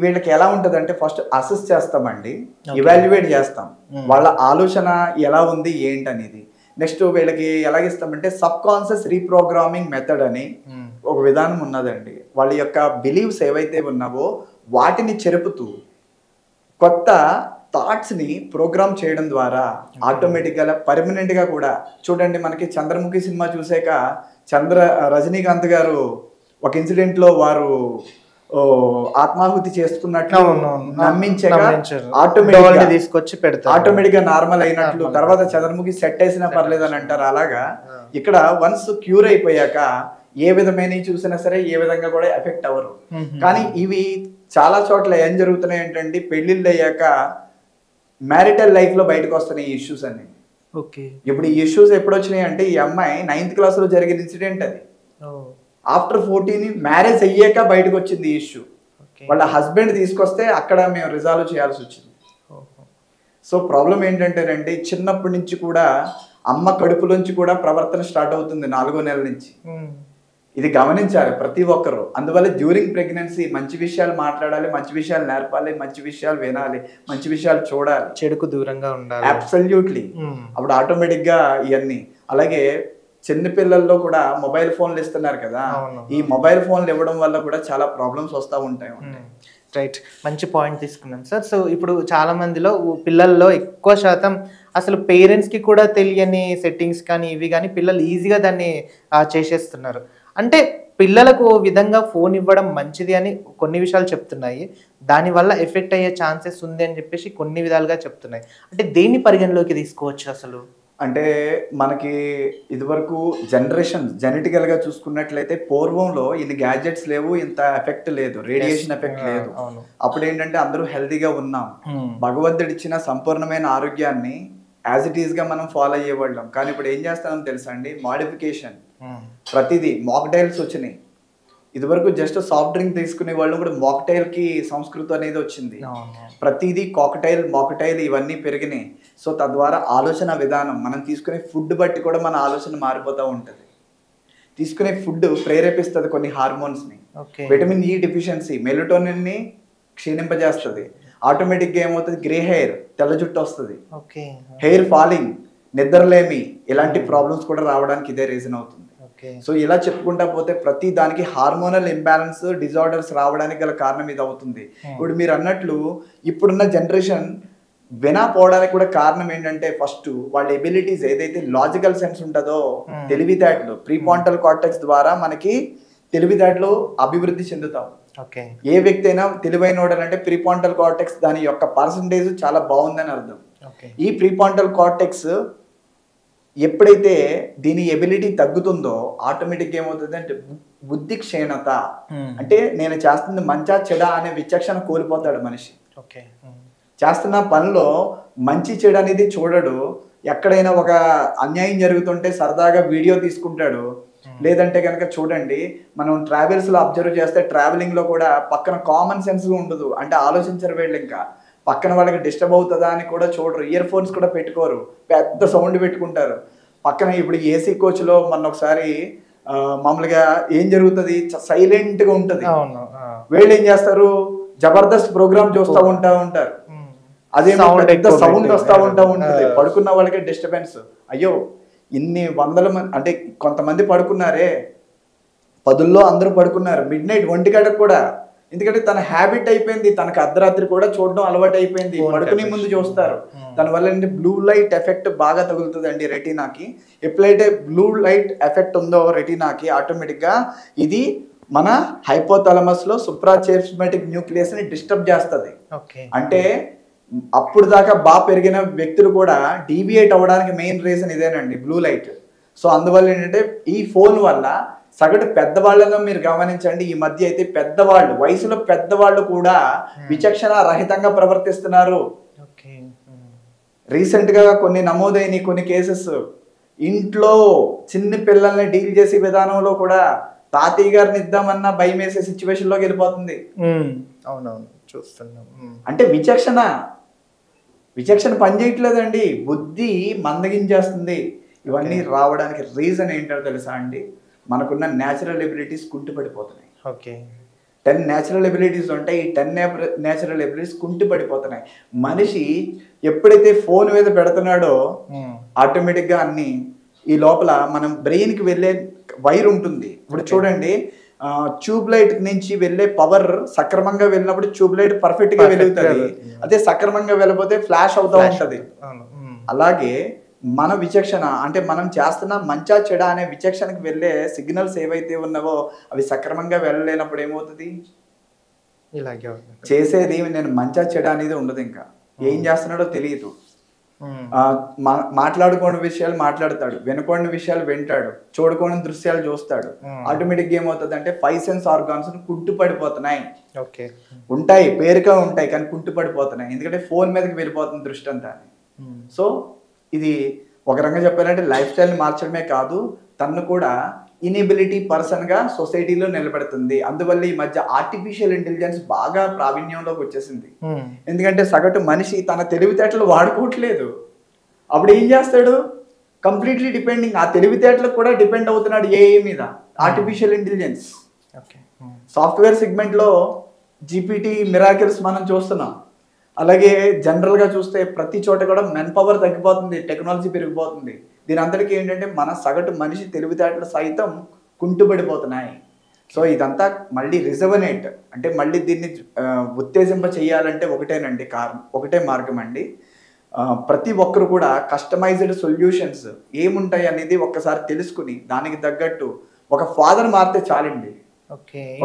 వీళ్ళకి ఎలా ఉంటుంది అంటే ఫస్ట్ అసెస్ చేస్తామండి, ఇవాల్యుయేట్ చేస్తాం వాళ్ళ ఆలోచన ఎలా ఉంది ఏంటనేది. నెక్స్ట్ వీళ్ళకి ఎలాగిస్తామంటే సబ్ కాన్షియస్ రీప్రోగ్రామింగ్ మెథడ్ అని ఒక విధానం ఉన్నదండి. వాళ్ళ యొక్క బిలీవ్స్ ఏవైతే ఉన్నావో వాటిని చెరుపుతూ కొత్త థాట్స్ని ప్రోగ్రామ్ చేయడం ద్వారా ఆటోమేటిక్గా పర్మనెంట్గా కూడా చూడండి. మనకి చంద్రముఖి సినిమా చూసాక రజనీకాంత్ గారు ఒక ఇన్సిడెంట్లో వారు ఆత్మాహుతి చేసుకున్నట్లు నమ్మించాక ఆటోమేటిక్గా తీసుకొచ్చి పెడతారు, ఆటోమేటిక్గా నార్మల్ అయినట్లు. తర్వాత చంద్రముఖి సెట్ వేసినా పర్లేదు అని అంటారు. అలాగా ఇక్కడ వన్స్ క్యూర్ అయిపోయాక ఏ విధమైన చూసినా సరే ఏ విధంగా కూడా ఎఫెక్ట్ అవ్వరు. కానీ ఇవి చాలా చోట్ల ఏం జరుగుతున్నాయి ఏంటంటే పెళ్లిళ్ళు అయ్యాక మ్యారిటల్ లైఫ్ లో బయటకు వస్తున్నాయి ఈ ఇష్యూస్ అన్ని. ఇప్పుడు ఈ ఇష్యూస్ ఎప్పుడు వచ్చినాయి అంటే ఈ అమ్మాయి 9th క్లాస్ లో జరిగిన ఇన్సిడెంట్ అది. ఆఫ్టర్ 14 మ్యారేజ్ అయ్యాక బయటకు వచ్చింది ఈ ఇష్యూ. వాళ్ళ హస్బెండ్ తీసుకొస్తే అక్కడ మేము రిజాల్వ్ చేయాల్సి వచ్చింది. సో ప్రాబ్లం ఏంటంటేనండి చిన్నప్పటి నుంచి కూడా అమ్మ కడుపులోంచి కూడా ప్రవర్తన స్టార్ట్ అవుతుంది 4వ నెల నుంచి. ఇది గమనించాలి ప్రతి ఒక్కరు. అందువల్ల డ్యూరింగ్ ప్రెగ్నెన్సీ మంచి విషయాలు మాట్లాడాలి, మంచి విషయాలు నేర్పాలి, మంచి విషయాలు వినాలి, మంచి విషయాలు చూడాలి, చెడుకు దూరంగా ఉండాలి. అబ్సల్యూట్లీ. అప్పుడు ఆటోమేటిక్ గా ఇవన్నీ. అలాగే చిన్న పిల్లల్లో కూడా మొబైల్ ఫోన్లు ఇస్తున్నారు కదా, ఈ మొబైల్ ఫోన్లు ఇవ్వడం వల్ల కూడా చాలా ప్రాబ్లమ్స్ వస్తూ ఉంటాయి. రైట్, మంచి పాయింట్ తీసుకున్నాం సార్. సో ఇప్పుడు చాలా మందిలో పిల్లల్లో ఎక్కువ శాతం అసలు పేరెంట్స్కి కూడా తెలియని సెట్టింగ్స్ కానీ ఇవి కానీ పిల్లలు ఈజీగా దాన్ని చేసేస్తున్నారు. అంటే పిల్లలకు ఓ విధంగా ఫోన్ ఇవ్వడం మంచిది అని కొన్ని విషయాలు చెప్తున్నాయి, దానివల్ల ఎఫెక్ట్ అయ్యే ఛాన్సెస్ ఉంది అని చెప్పేసి కొన్ని విధాలుగా చెప్తున్నాయి. అంటే దేన్ని పరిగణలోకి తీసుకోవచ్చు అసలు? అంటే మనకి ఇదివరకు జెనెటికల్గా చూసుకున్నట్లయితే పూర్వంలో ఇన్ని గ్యాడ్జెట్స్ లేవు, ఇంత ఎఫెక్ట్ లేదు, రేడియేషన్ ఎఫెక్ట్ లేదు. అప్పుడు ఏంటంటే అందరూ హెల్తీగా ఉన్నాం, భగవంతుడు ఇచ్చిన సంపూర్ణమైన ఆరోగ్యాన్ని యాజ్ ఇట్ ఈస్గా మనం ఫాలో అయ్యేవాళ్ళం. కానీ ఇప్పుడు ఏం చేస్తామో తెలుసా అండి, మాడిఫికేషన్. ప్రతిదీ మాక్టైల్స్ వచ్చినాయి. ఇదివరకు జస్ట్ సాఫ్ట్ డ్రింక్ తీసుకునే వాళ్ళు కూడా మాక్టైల్ కి సంస్కృతి అనేది వచ్చింది. ప్రతిదీ మాక్టైల్ ఇవన్నీ పెరిగినాయి. సో తద్వారా ఆలోచన విధానం, మనం తీసుకునే ఫుడ్ బట్టి కూడా మన ఆలోచన మారిపోతూ ఉంటుంది. తీసుకునే ఫుడ్ ప్రేరేపిస్తుంది కొన్ని హార్మోన్స్ని. Vitamin E deficiency మెలటోనిన్ని క్షీణింపజేస్తుంది. ఆటోమేటిక్గా ఏమవుతుంది, గ్రే హెయిర్, తెల్ల జుట్టు వస్తుంది, హెయిర్ ఫాలింగ్, నిద్రలేమి, ఇలాంటి ప్రాబ్లమ్స్ కూడా రావడానికి ఇదే రీజన్ అవుతుంది. సో ఇలా చెప్పుకుంటా పోతే ప్రతి దానికి హార్మోనల్ ఇంబ్యాలెన్స్ డిజార్డర్స్ రావడానికి గల కారణం ఇది అవుతుంది. ఇప్పుడు మీరు అన్నట్లు ఇప్పుడున్న జనరేషన్ వినపోవడానికి కూడా కారణం ఏంటంటే ఫస్ట్ వాళ్ళ ఎబిలిటీస్ ఏదైతే లాజికల్ సెన్స్ ఉంటుందో తెలివితేటలు ప్రీపాంటల్ కార్టెక్స్ ద్వారా మనకి తెలివితేటలు అభివృద్ధి చెందుతాం. ఏ వ్యక్తి అయినా తెలివైనోడనంటే ప్రీపాంటల్ కార్టెక్స్ దాని యొక్క పర్సంటేజ్ చాలా బాగుందని అర్థం. ఈ ప్రీపాంటల్ కార్టెక్స్ ఎప్పుడైతే దీని ఎబిలిటీ తగ్గుతుందో ఆటోమేటిక్గా ఏమవుతుంది అంటే బుద్ధి క్షీణత, అంటే నేను చేస్తుంది మంచా చెడా అనే విచక్షణ కోల్పోతాడు మనిషి. చేస్తున్న పనిలో మంచి చెడు అనేది చూడడు. ఎక్కడైనా ఒక అన్యాయం జరుగుతుంటే సరదాగా వీడియో తీసుకుంటాడు. లేదంటే కనుక చూడండి, మనం ట్రావెల్స్లో అబ్జర్వ్ చేస్తే ట్రావెలింగ్లో కూడా పక్కన కామన్ సెన్స్ ఉండదు. అంటే ఆలోచించరు వీళ్ళు, ఇంకా పక్కన వాళ్ళకి డిస్టర్బ్ అవుతుందా అని కూడా చూడరు. ఇయర్ ఫోన్స్ కూడా పెట్టుకోరు, పెద్ద సౌండ్ పెట్టుకుంటారు పక్కన. ఇప్పుడు ఏసీ కోచ్లో మొన్న ఒకసారి మామూలుగా ఏం జరుగుతుంది, సైలెంట్గా ఉంటుంది. వీళ్ళు ఏం చేస్తారు, జబర్దస్త్ ప్రోగ్రామ్ చూస్తూ ఉంటారు. అదే పెద్ద సౌండ్ వస్తూ ఉంటుంది. పడుకున్న వాళ్ళకి డిస్టర్బెన్స్. అయ్యో ఇన్ని వందల మంది, అంటే కొంతమంది పడుకున్నారే, 10లో అందరూ పడుకున్నారు, మిడ్ నైట్ 1 గంటకు కూడా. ఎందుకంటే తన హ్యాబిట్ అయిపోయింది, తనకు అర్ధరాత్రి కూడా చూడడం అలవాటు అయిపోయింది, పడుకునే ముందు చూస్తారు. దానివల్ల ఏంటి బ్లూ లైట్ ఎఫెక్ట్ బాగా తగులుతుందండి రెటీనాకి. ఎప్పుడైతే బ్లూ లైట్ ఎఫెక్ట్ ఉందో రెటీనాకి, ఆటోమేటిక్గా ఇది మన హైపోథాలమస్లో సుప్రాచియాస్మాటిక్ న్యూక్లియస్ని డిస్టర్బ్ చేస్తుంది. అంటే అప్పుడు దాకా బాగా పెరిగిన వ్యక్తులు కూడా డీవియేట్ అవ్వడానికి మెయిన్ రీజన్ ఇదేనండి, బ్లూ లైట్. సో అందువల్ల ఏంటంటే ఈ ఫోన్ వల్ల సగటు పెద్దవాళ్ళలో మీరు గమనించండి, ఈ మధ్య అయితే పెద్దవాళ్ళు, వయసులో పెద్దవాళ్ళు కూడా విచక్షణ రహితంగా ప్రవర్తిస్తున్నారు. రీసెంట్గా కొన్ని నమోదైన కొన్ని కేసెస్, ఇంట్లో చిన్న పిల్లల్ని డీల్ చేసే విధానంలో కూడా తాతయ్య గారిని ఇద్దామన్నా భయం వేసే సిచ్యువేషన్లోకి వెళ్ళిపోతుంది. అవునవును, చూస్తున్నాం. అంటే విచక్షణ పనిచేయట్లేదండి, బుద్ధి మందగించేస్తుంది. ఇవన్నీ రావడానికి రీజన్ ఏంటో తెలుసా అండి? మనకున్న న్యాచురల్ ఎబిలిటీస్ కుంటుపడిపోతున్నాయి. 10 న్యాచురల్ ఎబిలిటీస్ ఉంటాయి, ఈ 10 న్యాచురల్ ఎబిలిటీస్ కుంటుపడిపోతున్నాయి. మనిషి ఎప్పుడైతే ఫోన్ మీద పెడుతున్నాడో ఆటోమేటిక్గా అన్ని ఈ లోపల మనం బ్రెయిన్కి వెళ్ళే వైర్ ఉంటుంది. ఇప్పుడు చూడండి, ట్యూబ్ లైట్ నుంచి వెళ్ళే పవర్ సక్రమంగా వెళ్ళినప్పుడు ట్యూబ్ లైట్ పర్ఫెక్ట్గా వెలుగుతుంది, అదే సక్రమంగా వెళ్ళిపోతే ఫ్లాష్ అవుతూ ఉంటుంది. అలాగే మన విచక్షణ, అంటే మనం చేస్తున్న మంచా చెడ అనే విచక్షణకి వెళ్ళే సిగ్నల్స్ ఏవైతే ఉన్నావో అవి సక్రమంగా వెళ్ళలేనప్పుడు ఏమవుతుంది? ఇలాగే చేసేది నేను మంచా చెడ అనేది ఉండదు, ఇంకా ఏం చేస్తున్నాడో తెలియదు. మాట్లాడుకోని విషయాలు మాట్లాడతాడు, వినకూడని విషయాలు వింటాడు, చూడకూడని దృశ్యాలు చూస్తాడు. ఆటోమేటిక్గా ఏమవుతుంది అంటే 5 సెన్స్ ఆర్గాన్స్ కుంటుపడిపోతున్నాయి. ఉంటాయి, పేరుగా ఉంటాయి, కానీ కుంటుపడిపోతున్నాయి. ఎందుకంటే ఫోన్ మీదకి వెళ్ళిపోతుంది దృష్టి అంతా. సో ఇది ఒక రకంగా చెప్పాలంటే లైఫ్ స్టైల్ని మార్చడమే కాదు, తను కూడా ఇన్ఎబిలిటీ పర్సన్గా సొసైటీలో నిలబెడుతుంది. అందువల్ల ఈ మధ్య ఆర్టిఫిషియల్ ఇంటెలిజెన్స్ బాగా ప్రావీణ్యంలోకి వచ్చేసింది. ఎందుకంటే సగటు మనిషి తన తెలివితేటలు వాడుకోవట్లేదు. అప్పుడు ఏం చేస్తాడు? కంప్లీట్లీ డిపెండింగ్, ఆ తెలివితేటలకు కూడా డిపెండ్ అవుతున్నాడు ఏఐ మీద, ఆర్టిఫిషియల్ ఇంటెలిజెన్స్. సాఫ్ట్వేర్ సెగ్మెంట్లో జీపీటీ మిరాకిల్స్ మనం చూస్తున్నాం. అలాగే జనరల్గా చూస్తే ప్రతి చోట కూడా మెన్ పవర్ తగ్గిపోతుంది, టెక్నాలజీ పెరిగిపోతుంది. దీని అందరికీ ఏంటంటే మన సగటు మనిషి తెలివితేటలు సైతం కుంటుపడిపోతున్నాయి. సో ఇదంతా మళ్ళీ రిజర్వనేట్, అంటే మళ్ళీ దీన్ని ఉత్తేజింప చేయాలంటే ఒకటే మార్గం అండి. ప్రతి ఒక్కరు కూడా కస్టమైజ్డ్ సొల్యూషన్స్ ఏముంటాయి అనేది ఒక్కసారి తెలుసుకుని దానికి తగ్గట్టు ఒక ఫాదర్ మారితే చాలండి.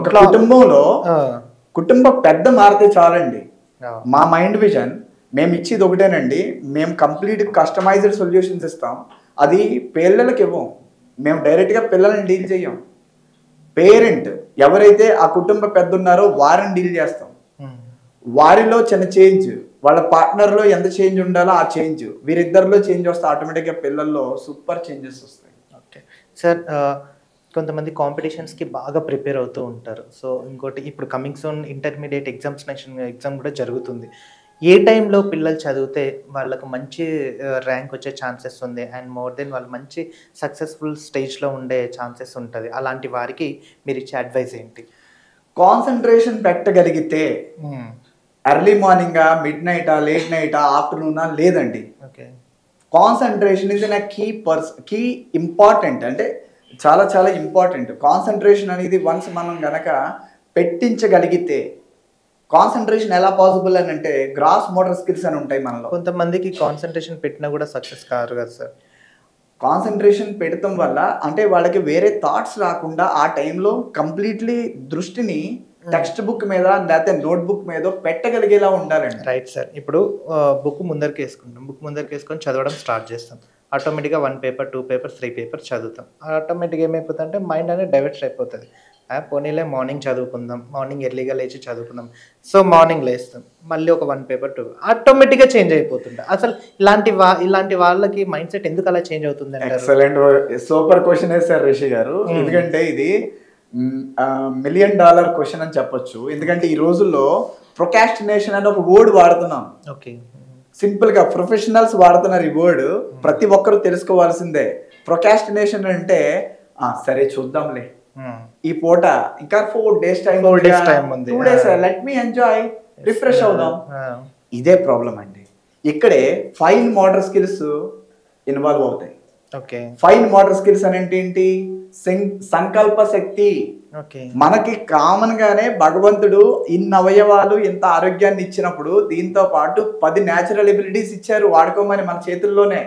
ఒక కుటుంబంలో కుటుంబ పెద్ద మారితే చాలండి. మా మైండ్ విజన్ మేము ఇచ్చేది ఒకటేనండి, మేము కంప్లీట్ కస్టమైజ్డ్ సొల్యూషన్స్ ఇస్తాం. అది పిల్లలకి ఇవ్వం, మేము డైరెక్ట్గా పిల్లల్ని డీల్ చేయం. పేరెంట్ ఎవరైతే ఆ కుటుంబ పెద్ద ఉన్నారో వారిని డీల్ చేస్తాం. వారిలో చిన్న చేంజ్, వాళ్ళ పార్ట్నర్లో ఎంత చేంజ్ ఉండాలో ఆ చేంజ్, వీరిద్దరిలో చేంజ్ వస్తే ఆటోమేటిక్గా పిల్లల్లో సూపర్ చేంజెస్ వస్తాయి. ఓకే సార్, కొంతమంది కాంపిటీషన్స్కి బాగా ప్రిపేర్ అవుతూ ఉంటారు. సో ఇంకోటి, ఇప్పుడు కమింగ్ సూన్ ఇంటర్మీడియట్ ఎగ్జామ్ కూడా జరుగుతుంది. ఏ టైంలో పిల్లలు చదివితే వాళ్ళకు మంచి ర్యాంక్ వచ్చే ఛాన్సెస్ ఉంది, అండ్ మోర్ దెన్ వాళ్ళు మంచి సక్సెస్ఫుల్ స్టేజ్లో ఉండే ఛాన్సెస్ ఉంటుంది? అలాంటి వారికి మీరు ఇచ్చే అడ్వైస్ ఏంటి? కాన్సన్ట్రేషన్ పెట్టగలిగితే ఎర్లీ మార్నింగా, మిడ్ నైటా, లేట్ నైటా, ఆఫ్టర్నూనా లేదండి. కాన్సన్ట్రేషన్ ఇస్ నా కీ ఇంపార్టెంట్, అంటే చాలా చాలా ఇంపార్టెంట్. కాన్సన్ట్రేషన్ అనేది వన్స్ మనం గనక పెట్టించగలిగితే, కాన్సన్ట్రేషన్ ఎలా పాసిబుల్ అని అంటే గ్రాస్ మోటార్ స్కిల్స్ అని ఉంటాయి మనలో. కొంతమందికి కాన్సన్ట్రేషన్ పెట్టినా కూడా సక్సెస్ కారు కదా సార్. కాన్సన్ట్రేషన్ పెడతాం వల్ల అంటే వాళ్ళకి వేరే థాట్స్ రాకుండా ఆ టైంలో కంప్లీట్లీ దృష్టిని టెక్స్ట్ బుక్ మీద లేకపోతే నోట్ బుక్ మీద పెట్టగలిగేలా ఉండాలండి. Right sir. ఇప్పుడు బుక్ ముందరికి వేసుకొని చదవడం స్టార్ట్ చేస్తాం. ఆటోమేటిక్గా 1 పేపర్ 2 పేపర్స్ 3 పేపర్స్ చదువుతాం. ఆటోమేటిక్గా ఏమైపోతుంది అంటే మైండ్ అనేది డైవర్ట్ అయిపోతుంది. పోనీలే మార్నింగ్ చదువుకుందాం, మార్నింగ్ ఎర్లీగా లేచి చదువుకుందాం. సో మార్నింగ్ లేస్తాం, మళ్ళీ ఒక 1 పేపర్ 2 ఆటోమేటిక్గా చేంజ్ అయిపోతుంది. అసలు ఇలాంటి వాళ్ళకి మైండ్ సెట్ ఎందుకు అలా చేంజ్ అవుతుంది? ఎక్సలెంట్, సూపర్ క్వశ్చన్ వేశారు రిషి గారు. ఎందుకంటే ఇది $1 మిలియన్ క్వశ్చన్ అని చెప్పొచ్చు. ఎందుకంటే ఈ రోజుల్లో ప్రొకాస్టినేషన్ అనే ఒక వర్డ్ వాడుతున్నాం. ఓకే, సింపుల్ గా ప్రొఫెషనల్స్ వాడుతున్నారు ఈ వర్డ్, ప్రతి ఒక్కరు తెలుసుకోవాల్సిందే. ప్రొకాస్టినేషన్ అంటే సరే చూద్దాంలే, ఈ పూట ఇంకా 4 days టైం ఉంది, 2 days let me enjoy, refresh అవుదాం. ఇదే ప్రాబ్లం అండి. ఇక్కడే ఫైన్ మోటార్ స్కిల్స్ ఇన్వాల్వ్ అవుతాయి. ఓకే, ఫైన్ మోటార్ స్కిల్స్ అంటే ఏంటి? సంకల్ప శక్తి. ఓకే. మనకి కామన్ గానే భగవంతుడు ఇన్ని అవయవాలు ఇంత ఆరోగ్యాన్ని ఇచ్చినప్పుడు దీంతో పాటు 10 న్యాచురల్ ఎబిలిటీస్ ఇచ్చారు వాడుకోమని మన చేతుల్లోనే.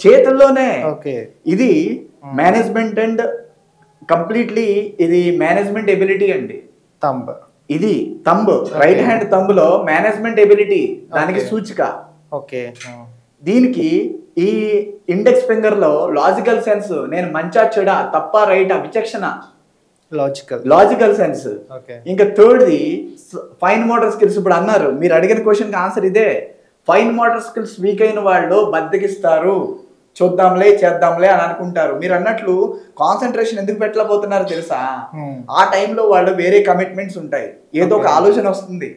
చేతుల్లోనే. ఇది మేనేజ్మెంట్ అండ్ కంప్లీట్లీ ఇది మేనేజ్మెంట్ ఎబిలిటీ అండి. ఇది తంబ్, రైట్ హ్యాండ్ తంబ్ లో మేనేజ్మెంట్ ఎబిలిటీ, దానికి సూచిక. ఓకే. దీనికి ఈ ఇండెక్స్ ఫింగర్ లో లాజికల్ సెన్స్, నేను మంచా చెడా తప్ప రైటా విచక్షణ, లాజికల్ సెన్స్. ఇంకా థర్డ్ది ఫైన్ మోటార్ స్కిల్స్. ఇప్పుడు అన్నారు, మీరు అడిగిన క్వశ్చన్ కి ఆన్సర్ ఇదే. ఫైన్ మోటార్ స్కిల్స్ వీక్ అయిన వాళ్ళు బద్దకిస్తారు, చూద్దాంలే చేద్దాంలే అని అనుకుంటారు. మీరు అన్నట్లు కాన్సన్ట్రేషన్ ఎందుకు పెట్టలేకపోతున్నారో తెలుసా? ఆ టైంలో వాళ్ళు వేరే కమిట్మెంట్స్ ఉంటాయి, ఏదో ఒక ఆలోచన వస్తుంది.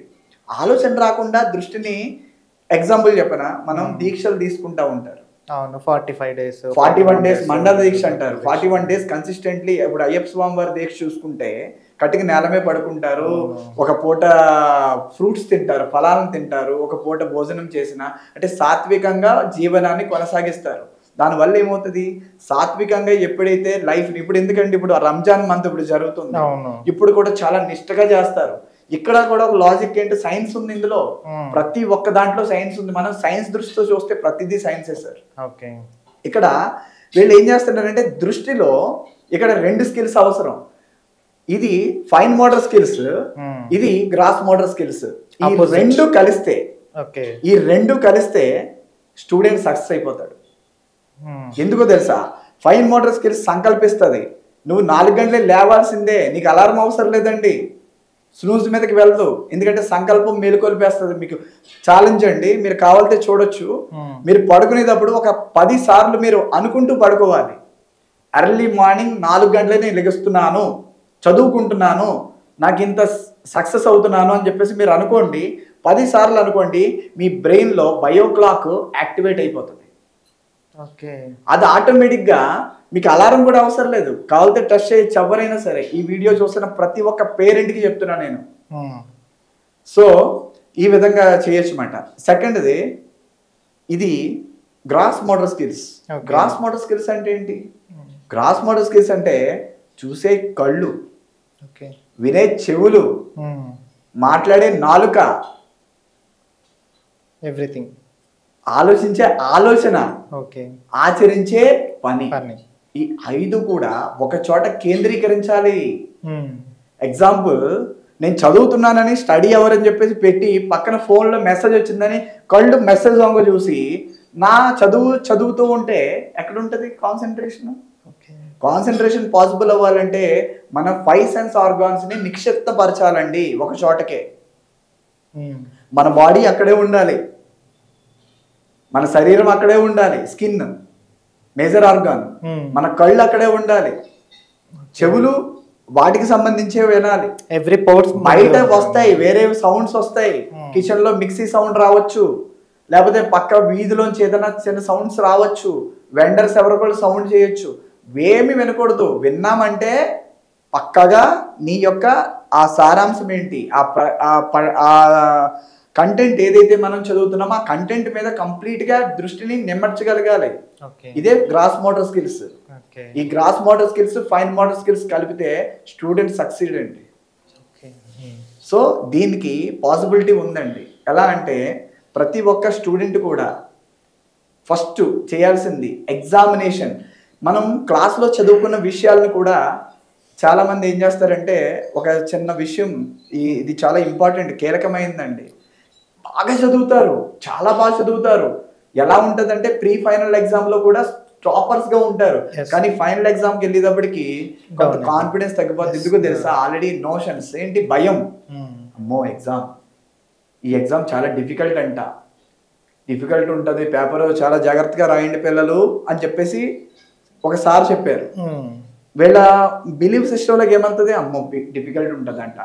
ఆలోచన రాకుండా దృష్టిని, ఎగ్జాంపుల్ చెప్పనా, మనం దీక్షలు తీసుకుంటా ఉంటారు. 41 days మండల దీక్ష అంటారు. 41 days కన్సిస్టెంట్లీ. ఇప్పుడు అయ్యప్ప స్వామి వారి దీక్ష చూసుకుంటే కటికి నేలమే పడుకుంటారు, ఒక పూట ఫ్రూట్స్ తింటారు, ఫలాలను తింటారు, ఒక పూట భోజనం చేసిన, అంటే సాత్వికంగా జీవనాన్ని కొనసాగిస్తారు. దానివల్ల ఏమవుతుంది, సాత్వికంగా ఎప్పుడైతే లైఫ్, ఇప్పుడు ఎందుకంటే ఇప్పుడు రంజాన్ మంత్ ఇప్పుడు జరుగుతుంది, ఇప్పుడు కూడా చాలా నిష్ఠగా చేస్తారు. ఇక్కడ కూడా ఒక లాజిక్ ఏంటి, సైన్స్ ఉంది ఇందులో. ప్రతి ఒక్క దాంట్లో సైన్స్ ఉంది. మనం సైన్స్ దృష్టితో చూస్తే ప్రతిదీ సైన్సే సార్. ఇక్కడ వీళ్ళు ఏం చేస్తున్నారంటే దృష్టిలో ఇక్కడ 2 స్కిల్స్ అవసరం. ఇది ఫైన్ మోటార్ స్కిల్స్, ఇది గ్రాస్ మోటార్ స్కిల్స్. ఈ రెండు కలిస్తే స్టూడెంట్ సక్సెస్ అయిపోతాడు. ఎందుకో తెలుసా? ఫైన్ మోటార్ స్కిల్స్ సంకల్పిస్తుంది, నువ్వు 4 గంటలే లేవాల్సిందే, నీకు అలారం అవసరం లేదండి, స్నూజ్ మీదకి వెళ్తూ. ఎందుకంటే సంకల్పం మేలుకొల్పేస్తుంది. మీకు ఛాలెంజ్ అండి, మీరు కావాలంటే చూడొచ్చు. మీరు పడుకునేటప్పుడు ఒక 10 సార్లు మీరు అనుకుంటూ పడుకోవాలి. ఎర్లీ మార్నింగ్ 4 గంటలే నేను లెగుస్తున్నాను, చదువుకుంటున్నాను, నాకు ఇంత సక్సెస్ అవుతున్నాను అని చెప్పేసి మీరు అనుకోండి. 10 సార్లు అనుకోండి, మీ బ్రెయిన్లో బయో క్లాక్ యాక్టివేట్ అయిపోతుంది. అది ఆటోమేటిక్గా మీకు అలారం కూడా అవసరం లేదు, కావాలంటే టచ్ చేయొచ్చు ఎవరైనా సరే. ఈ వీడియో చూస్తున్న ప్రతి ఒక్క పేరెంట్కి చెప్తున్నా నేను. సో ఈ విధంగా చేయొచ్చు అన్నమాట. సెకండ్ది ఇది gross motor skills. Gross motor skills అంటే ఏంటి? గ్రాస్ మోటార్ స్కిల్స్ అంటే చూసే కళ్ళు, వినే చెవులు, మాట్లాడే నాలుక, ఎవ్రీథింగ్, ఆలోచించే ఆలోచన, ఆచరించే పని. ఈ 5 కూడా ఒక చోట కేంద్రీకరించాలి. ఎగ్జాంపుల్, నేను చదువుతున్నానని స్టడీ అవర్ అని చెప్పేసి పెట్టి పక్కన ఫోన్లో మెసేజ్ వచ్చిందని కళ్ళు మెసేజ్ వంగ చూసి నా చదువుతూ ఉంటే ఎక్కడ ఉంటుంది కాన్సన్ట్రేషన్? కాన్సన్ట్రేషన్ పాసిబుల్ అవ్వాలంటే మన 5 సెన్స్ ఆర్గాన్స్ని నిక్షిప్తపరచాలండి ఒక చోటకే. మన బాడీ అక్కడే ఉండాలి, మన శరీరం అక్కడే ఉండాలి, స్కిన్ మేజర్ ఆర్గాన్, మన కళ్ళు అక్కడే ఉండాలి, చెవులు వాటికి సంబంధించే వినాలి. బయట వస్తాయి వేరే సౌండ్స్ వస్తాయి, కిచెన్ లో మిక్సీ సౌండ్ రావచ్చు, లేకపోతే పక్క వీధిలోంచి ఏదైనా చిన్న సౌండ్స్ రావచ్చు, వెండర్స్ ఎవరికో సౌండ్ చేయొచ్చు. ఏమి వినకూడదు. విన్నామంటే పక్కగా నీ యొక్క ఆ సారాంశం ఏంటి, ఆ కంటెంట్ ఏదైతే మనం చదువుతున్నామో ఆ కంటెంట్ మీద కంప్లీట్ గా దృష్టిని నిమర్చగలగాలి. ఇదే గ్రాస్ మోటార్ స్కిల్స్. ఈ gross motor skills, fine motor skills కలిపితే స్టూడెంట్ సక్సీడ్ అండి. సో దీనికి పాసిబిలిటీ ఉందండి. ఎలా అంటే ప్రతి ఒక్క స్టూడెంట్ కూడా ఫస్ట్ చేయాల్సింది ఎగ్జామినేషన్. మనం క్లాస్లో చదువుకున్న విషయాలను కూడా చాలామంది ఏం చేస్తారంటే, ఒక చిన్న విషయం ఇది చాలా ఇంపార్టెంట్, కీలకమైందండి, బాగా చదువుతారు, చాలా బాగా చదువుతారు. ఎలా ఉంటుందంటే ప్రీ ఫైనల్ ఎగ్జామ్లో కూడా టాపర్స్గా ఉంటారు, కానీ ఫైనల్ ఎగ్జామ్కి వెళ్ళేటప్పటికి కొంత కాన్ఫిడెన్స్ తగ్గిపోతుంది. ఎందుకు తెలుసా? ఆల్రెడీ నోషన్స్ ఏంటి, భయం. అమ్మో ఈ ఎగ్జామ్ చాలా డిఫికల్ట్ అంట, డిఫికల్ట్ ఉంటుంది, పేపర్ చాలా జాగ్రత్తగా రాయండి పిల్లలు అని చెప్పేసి ఒకసారి చెప్పారు. వీళ్ళ బిలీఫ్ సిస్టంలోకి ఏమంటుంది, అమ్మో డిఫికల్ట్ ఉంటుందంట.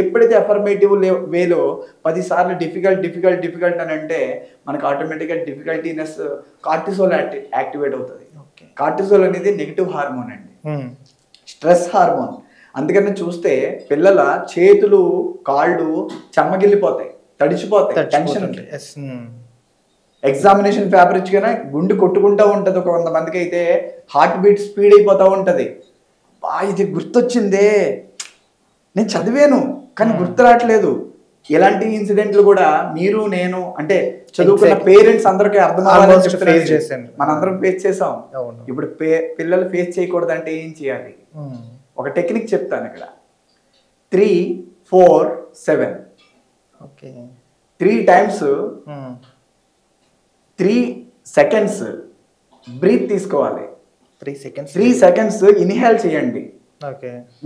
ఎప్పుడైతే అఫర్మేటివ్ వేలో 10 సార్లు డిఫికల్ట్ అని అంటే మనకు ఆటోమేటిక్గా డిఫికల్టీనెస్ కార్టిసోల్ యాక్టివేట్ అవుతుంది. కార్టిసోల్ అనేది నెగిటివ్ హార్మోన్ అండి, స్ట్రెస్ హార్మోన్. అందుకని చూస్తే పిల్లల చేతులు కాళ్ళు చెమ్మగిల్లిపోతాయి, తడిచిపోతాయి టెన్షన్. ఎగ్జామినేషన్ పేపర్ ఇచ్చిగానే గుండె కొట్టుకుంటూ ఉంటుంది. ఒక 100 మందికి అయితే హార్ట్ బీట్ స్పీడ్ అయిపోతూ ఉంటుంది. ఇది గుర్తొచ్చిందే, నేను చదివాను కానీ గుర్తు రావట్లేదు. ఇలాంటి ఇన్సిడెంట్లు కూడా మీరు నేను అంటే చదువుకున్న పేరెంట్స్ అందరికీ అర్థం అవ్వాలని మనందరం ఫేస్ చేసాం. ఇప్పుడు పిల్లలు ఫేస్ చేయకూడదంటే ఏం చేయాలి? ఒక టెక్నిక్ చెప్తాను ఇక్కడ. 3, 4, 7 3 times 3 seconds బ్రీత్ తీసుకోవాలి. 3 seconds ఇన్హేల్ చేయండి.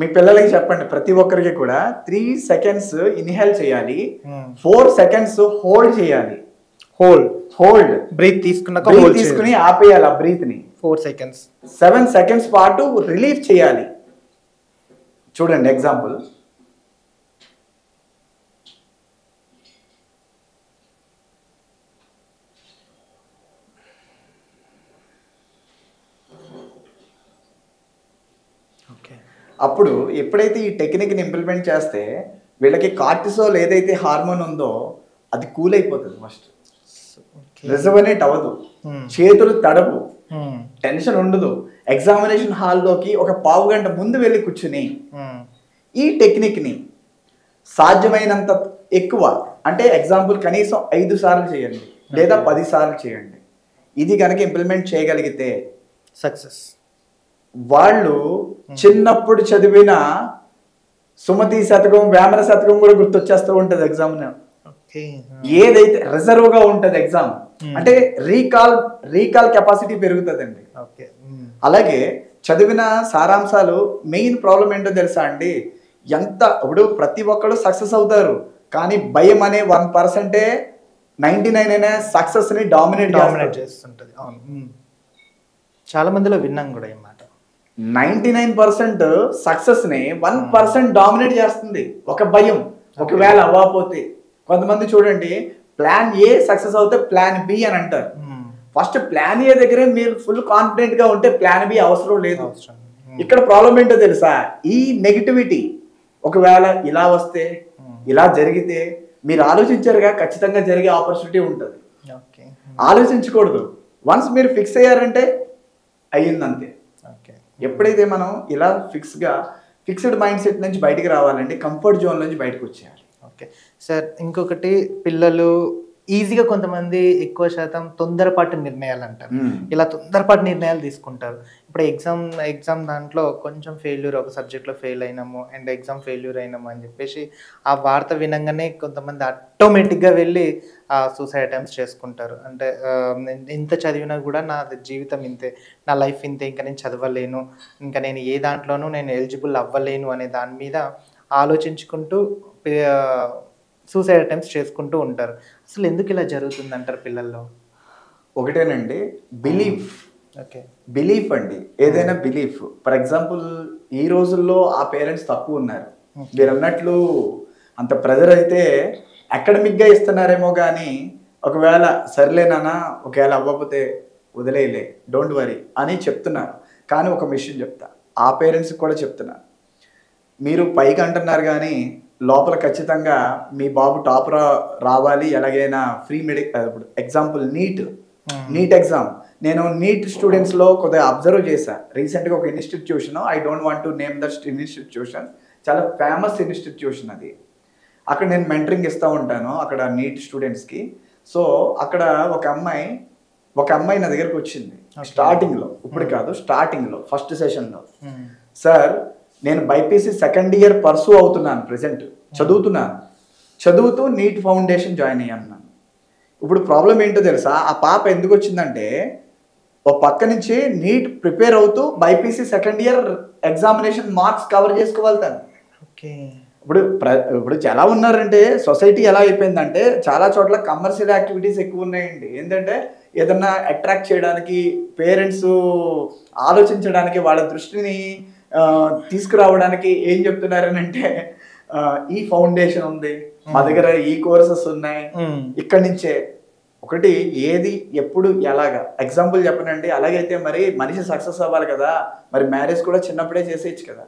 మీ పిల్లలకి చెప్పండి, ప్రతి ఒక్కరికి కూడా 3 seconds ఇన్హేల్ చేయాలి, 4 seconds హోల్డ్ చేయాలి. హోల్డ్ బ్రీత్ తీసుకుని ఆపేయాలి ఆ బ్రీత్ ని 4 seconds. 7 seconds పాటు రిలీఫ్ చేయాలి. చూడండి ఎగ్జాంపుల్. అప్పుడు ఎప్పుడైతే ఈ టెక్నిక్ని ఇంప్లిమెంట్ చేస్తే వీళ్ళకి కార్టిసోల్ ఏదైతే హార్మోన్ ఉందో అది కూల్ అయిపోతుంది. ఫస్ట్ రిజర్వనేట్ అవ్వదు, చేతులు తడపు, టెన్షన్ ఉండదు. ఎగ్జామినేషన్ హాల్లోకి ఒక పావు గంట ముందు వెళ్ళి కూర్చుని ఈ టెక్నిక్ని సాధ్యమైనంత ఎక్కువ, అంటే ఎగ్జాంపుల్ కనీసం 5 సార్లు చేయండి లేదా 10 సార్లు చేయండి. ఇది కనుక ఇంప్లిమెంట్ చేయగలిగితే సక్సెస్. వాళ్ళు చిన్నప్పుడు చదివిన సుమతి శతకం, వేమన శతకం కూడా గుర్తొచ్చేస్తూ ఉంటుంది ఎగ్జామ్. ఏదైతే రిజర్వ్ గా ఉంటది ఎగ్జామ్ అంటే రీకాల్ కెపాసిటీ పెరుగుతుందండి. అలాగే చదివిన సారాంశాలు మెయిన్ ప్రాబ్లం ఏంటో తెలుసా అండి? ఇప్పుడు ప్రతి ఒక్కరు సక్సెస్ అవుతారు కానీ భయం అనే 1% 99 అనే సక్సెస్ ని డామినేట్ చేస్తుంటది. చాలా మందిలో విన్నాం కూడా. 99% సక్సెస్ ని 1% డామినేట్ చేస్తుంది ఒక భయం. ఒకవేళ అవ్వకపోతే కొంతమంది చూడండి, ప్లాన్ ఏ సక్సెస్ అవుతే ప్లాన్ బి అని అంటారు. ఫస్ట్ ప్లాన్ ఏ దగ్గరే మీరు ఫుల్ కాన్ఫిడెంట్ గా ఉంటే ప్లాన్ బి అవసరం లేదు. ఇక్కడ ప్రాబ్లం ఏంటో తెలుసా? ఈ నెగిటివిటీ. ఒకవేళ ఇలా వస్తే, ఇలా జరిగితే, మీరు ఆలోచించారుగా ఖచ్చితంగా జరిగే ఆపర్చునిటీ ఉంటుంది. ఆలోచించకూడదు. వన్స్ మీరు ఫిక్స్ అయ్యారంటే అయ్యిందంతే. ఎప్పుడైతే మనం ఇలా ఫిక్స్డ్ మైండ్ సెట్ నుంచి బయటికి రావాలంటే కంఫర్ట్ జోన్ నుంచి బయటకు వచ్చేయాలి. ఓకే సార్, ఇంకొకటి పిల్లలు ఈజీగా కొంతమంది ఎక్కువ శాతం తొందరపాటు నిర్ణయాలు అంటారు. ఇలా తొందరపాటు నిర్ణయాలు తీసుకుంటారు. ఇప్పుడు ఎగ్జామ్ దాంట్లో కొంచెం ఫెయిల్యూర్, ఒక సబ్జెక్ట్లో ఫెయిల్ అయినాము అండ్ ఎగ్జామ్ ఫెయిల్యూర్ అయినాము అని చెప్పేసి ఆ వార్త వినంగానే కొంతమంది ఆటోమేటిక్గా వెళ్ళి సూసైడ్ అటెంప్ట్స్ చేసుకుంటారు. అంటే ఇంత చదివినా కూడా నా జీవితం ఇంతే, నా లైఫ్ ఇంతే, ఇంకా నేను చదవలేను, ఇంకా నేను ఏ దాంట్లోనూ నేను ఎలిజిబుల్ అవ్వలేను అనే దాని మీద ఆలోచించుకుంటూ సూసైడ్ అటెంప్ట్స్ చేసుకుంటూ ఉంటారు. అసలు ఎందుకు ఇలా జరుగుతుంది అంటారు పిల్లల్లో? ఒకటేనండి, బిలీఫ్ అండి. ఏదైనా బిలీఫ్. ఫర్ ఎగ్జాంపుల్ ఈ రోజుల్లో ఆ పేరెంట్స్ తక్కువ ఉన్నారు. మీరు అన్నట్లు అంత ప్రెజర్ అయితే అకాడమిక్గా ఇస్తున్నారేమో కానీ ఒకవేళ సర్లేనా, ఒకవేళ అవ్వకపోతే వదిలేయలే, డోంట్ వరీ అని చెప్తున్నారు. కానీ ఒక విషయం చెప్తా, ఆ పేరెంట్స్కి కూడా చెప్తున్నా, మీరు పైకి అంటున్నారు కానీ లోపల ఖచ్చితంగా మీ బాబు టాప్ రావాలి, ఎలాగైనా ఫ్రీ ఇప్పుడు ఎగ్జాంపుల్ నీట్ ఎగ్జామ్. నేను నీట్ స్టూడెంట్స్లో కొద్దిగా అబ్జర్వ్ చేశాను. రీసెంట్గా ఒక institution, I don't want to name that institution, చాలా ఫేమస్ ఇన్స్టిట్యూషన్ అది. అక్కడ నేను మెంటరింగ్ ఇస్తూ ఉంటాను అక్కడ నీట్ స్టూడెంట్స్కి. సో అక్కడ ఒక అమ్మాయి నా దగ్గరకు వచ్చింది స్టార్టింగ్లో, ఇప్పుడు కాదు స్టార్టింగ్లో ఫస్ట్ సెషన్లో. సార్, నేను బైపీసీ సెకండ్ ఇయర్ పర్సూ అవుతున్నాను, ప్రెసెంట్ చదువుతూ నీట్ ఫౌండేషన్ జాయిన్ అయ్యాను. ఇప్పుడు ప్రాబ్లం ఏంటో తెలుసా? ఆ పాప ఎందుకు వచ్చిందంటే ఒక పక్క నుంచి నీట్ ప్రిపేర్ అవుతూ BiPC second year examination marks cover చేసుకోగలుగుతాను. ఇప్పుడు ఎలా ఉన్నారంటే సొసైటీ ఎలా అయిపోయిందంటే చాలా చోట్ల కమర్షియల్ యాక్టివిటీస్ ఎక్కువ ఉన్నాయండి. ఏంటంటే ఏదన్నా అట్రాక్ట్ చేయడానికి, పేరెంట్స్ ఆలోచించడానికి, వాళ్ళ దృష్టిని తీసుకురావడానికి ఏం చెప్తున్నారని అంటే, ఈ ఫౌండేషన్ ఉంది, మా దగ్గర ఈ కోర్సెస్ ఉన్నాయి, ఇక్కడి నుంచే ఒకటి ఏది ఎప్పుడు ఎలాగా. ఎగ్జాంపుల్ చెప్పనండి, అలాగైతే మరి మనిషి సక్సెస్ అవ్వాలి కదా, మరి మ్యారేజ్ కూడా చిన్నప్పుడే చేసేయచ్చు కదా,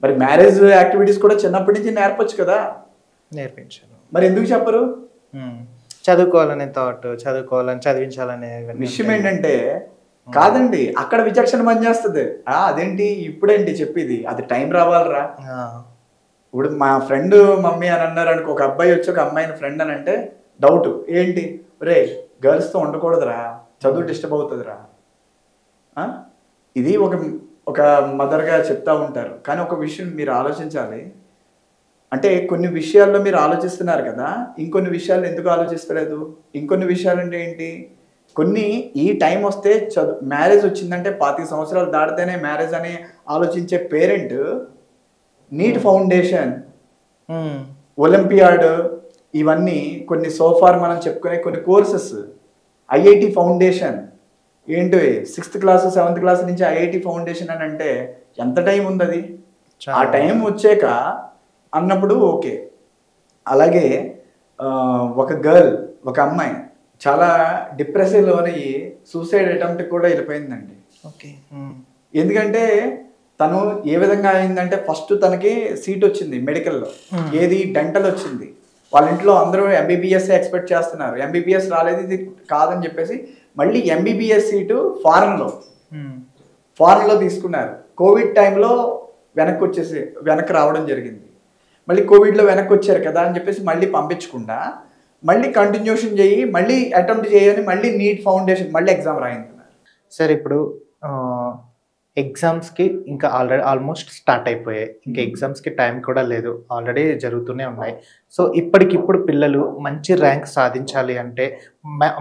మరి మ్యారేజ్ యాక్టివిటీస్ కూడా చిన్నప్పటి నుంచి నేర్పచ్చు కదా. నేర్పించారు, మరి ఎందుకు చెప్పరు? చదువుకోవాలనే థాట్, చదువుకోవాలని, చదివించాలనే విషయం ఏంటంటే కాదండి, అక్కడ విచక్షణ పనిచేస్తుంది. అదేంటి ఇప్పుడేంటి చెప్పేది, అది టైం రావాలరా. ఇప్పుడు మా ఫ్రెండ్ మమ్మీ అని అన్నారు అనుకో, ఒక అబ్బాయి వచ్చి ఒక అమ్మాయిని ఫ్రెండ్ అని అంటే డౌట్ ఏంటి, రే గర్ల్స్తో ఉండకూడదురా, చదువు డిస్టర్బ్ అవుతుందిరా. ఇది ఒక ఒక మదర్గా చెప్తా ఉంటారు. కానీ ఒక విషయం మీరు ఆలోచించాలి, అంటే కొన్ని విషయాల్లో మీరు ఆలోచిస్తున్నారు కదా, ఇంకొన్ని విషయాలు ఎందుకు ఆలోచిస్తలేదు? ఇంకొన్ని విషయాలు అంటే ఏంటి, కొన్ని ఈ టైం వస్తే మ్యారేజ్ వచ్చిందంటే 25 సంవత్సరాలు దాటితేనే మ్యారేజ్ అని ఆలోచించే పేరెంట్ నీట్ ఫౌండేషన్, ఒలింపియాడ్, ఇవన్నీ కొన్ని సోఫార్ మనం చెప్పుకునే కొన్ని కోర్సెస్, ఐఐటి ఫౌండేషన్ ఏంటి 6th క్లాస్ 7th క్లాస్ నుంచి ఐఐటి ఫౌండేషన్ అని అంటే ఎంత టైం ఉంది అది? ఆ టైం వచ్చాక అన్నప్పుడు ఓకే. అలాగే ఒక గర్ల్, ఒక అమ్మాయి చాలా డిప్రెషన్లోని సూసైడ్ అటెంప్ట్ కూడా వెళ్ళిపోయిందండి. ఓకే. ఎందుకంటే తను ఏ విధంగా అయిందంటే ఫస్ట్ తనకి సీట్ వచ్చింది మెడికల్లో, ఏది డెంటల్ వచ్చింది. వాళ్ళ ఇంట్లో అందరూ ఎంబీబీఎస్ ఎక్స్పెక్ట్ చేస్తున్నారు, ఎంబీబీఎస్ రాలేదు, ఇది కాదని చెప్పేసి మళ్ళీ ఎంబీబీఎస్ సీటు ఫారెన్లో తీసుకున్నారు. కోవిడ్ టైంలో వెనక్కి రావడం జరిగింది. మళ్ళీ కోవిడ్లో వెనక్కి వచ్చారు కదా అని చెప్పేసి మళ్ళీ పంపించకుండా మళ్ళీ కంటిన్యూషన్ చేయి, మళ్ళీ అటెంప్ట్ చేయని, మళ్ళీ నీట్ ఫౌండేషన్ మళ్ళీ ఎగ్జామ్ రాయించున్నారు. సార్ ఇప్పుడు ఎగ్జామ్స్కి ఇంకా ఆల్మోస్ట్ స్టార్ట్ అయిపోయాయి, ఇంకా ఎగ్జామ్స్కి టైం కూడా లేదు, ఆల్రెడీ జరుగుతూనే ఉన్నాయి. సో ఇప్పటికిప్పుడు పిల్లలు మంచి ర్యాంక్ సాధించాలి అంటే,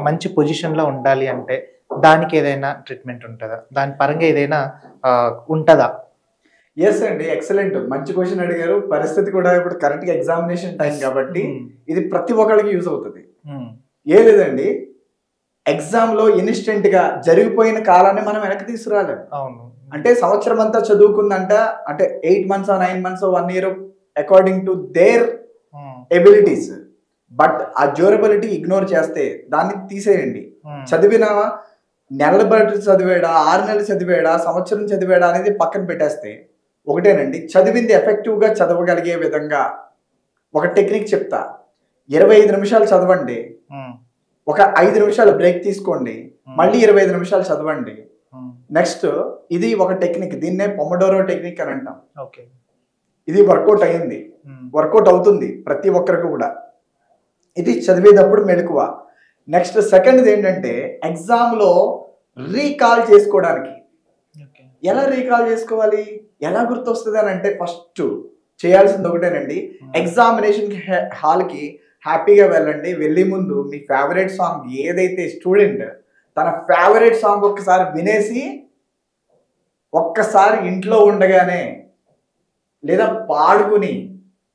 మంచి పొజిషన్లో ఉండాలి అంటే దానికి ఏదైనా ట్రీట్మెంట్ ఉంటుందా? దాని పరంగా ఏదైనా ఉంటుందా? ఎస్ అండి, ఎక్సలెంట్, మంచి క్వశ్చన్ అడిగారు. పరిస్థితి కూడా ఇప్పుడు కరెక్ట్గా ఎగ్జామినేషన్ టైం కాబట్టి ఇది ప్రతి ఒక్కరికి యూజ్ అవుతుంది. ఏ లేదండి, ఎగ్జామ్లో ఇన్స్టెంట్గా జరిగిపోయిన కాలాన్ని మనం వెనక్కి తీసుకురాలేము. అవును. అంటే సంవత్సరం అంతా చదువుకుందంట, అంటే 8 months 9 months 1 year according to their abilities. But ఆ డ్యూరబిలిటీ ఇగ్నోర్ చేస్తే దాన్ని తీసేయండి. చదివిన నెలల బట్టి చదివాడా, 6 నెలలు చదివాడా, సంవత్సరం చదివాడా అనేది పక్కన పెట్టేస్తే ఒకటేనండి, చదివింది ఎఫెక్టివ్గా చదవగలిగే విధంగా ఒక టెక్నిక్ చెప్తా. 25 నిమిషాలు చదవండి, ఒక 5 నిమిషాలు బ్రేక్ తీసుకోండి, మళ్ళీ 25 నిమిషాలు చదవండి. నెక్స్ట్ ఇది ఒక టెక్నిక్, దీన్నే పొమడోరో టెక్నిక్ అని అంటాం. ఓకే. ఇది వర్కౌట్ అయ్యింది, వర్కౌట్ అవుతుంది ప్రతి ఒక్కరికి కూడా. ఇది చదివేటప్పుడు మెలకువ. నెక్స్ట్ సెకండ్ది ఏంటంటే ఎగ్జామ్లో రీకాల్ చేసుకోవడానికి. ఎలా రీకాల్ చేసుకోవాలి, ఎలా గుర్తొస్తుంది అని అంటే ఫస్ట్ చేయాల్సింది ఒకటేనండి, ఎగ్జామినేషన్ హాల్కి హ్యాపీగా వెళ్ళండి. వెళ్ళే ముందు మీ ఫేవరెట్ సాంగ్ ఏదైతే స్టూడెంట్ తన ఫేవరెట్ సాంగ్ ఒక్కసారి వినేసి, ఒక్కసారి ఇంట్లో ఉండగానే లేదా పాడుకుని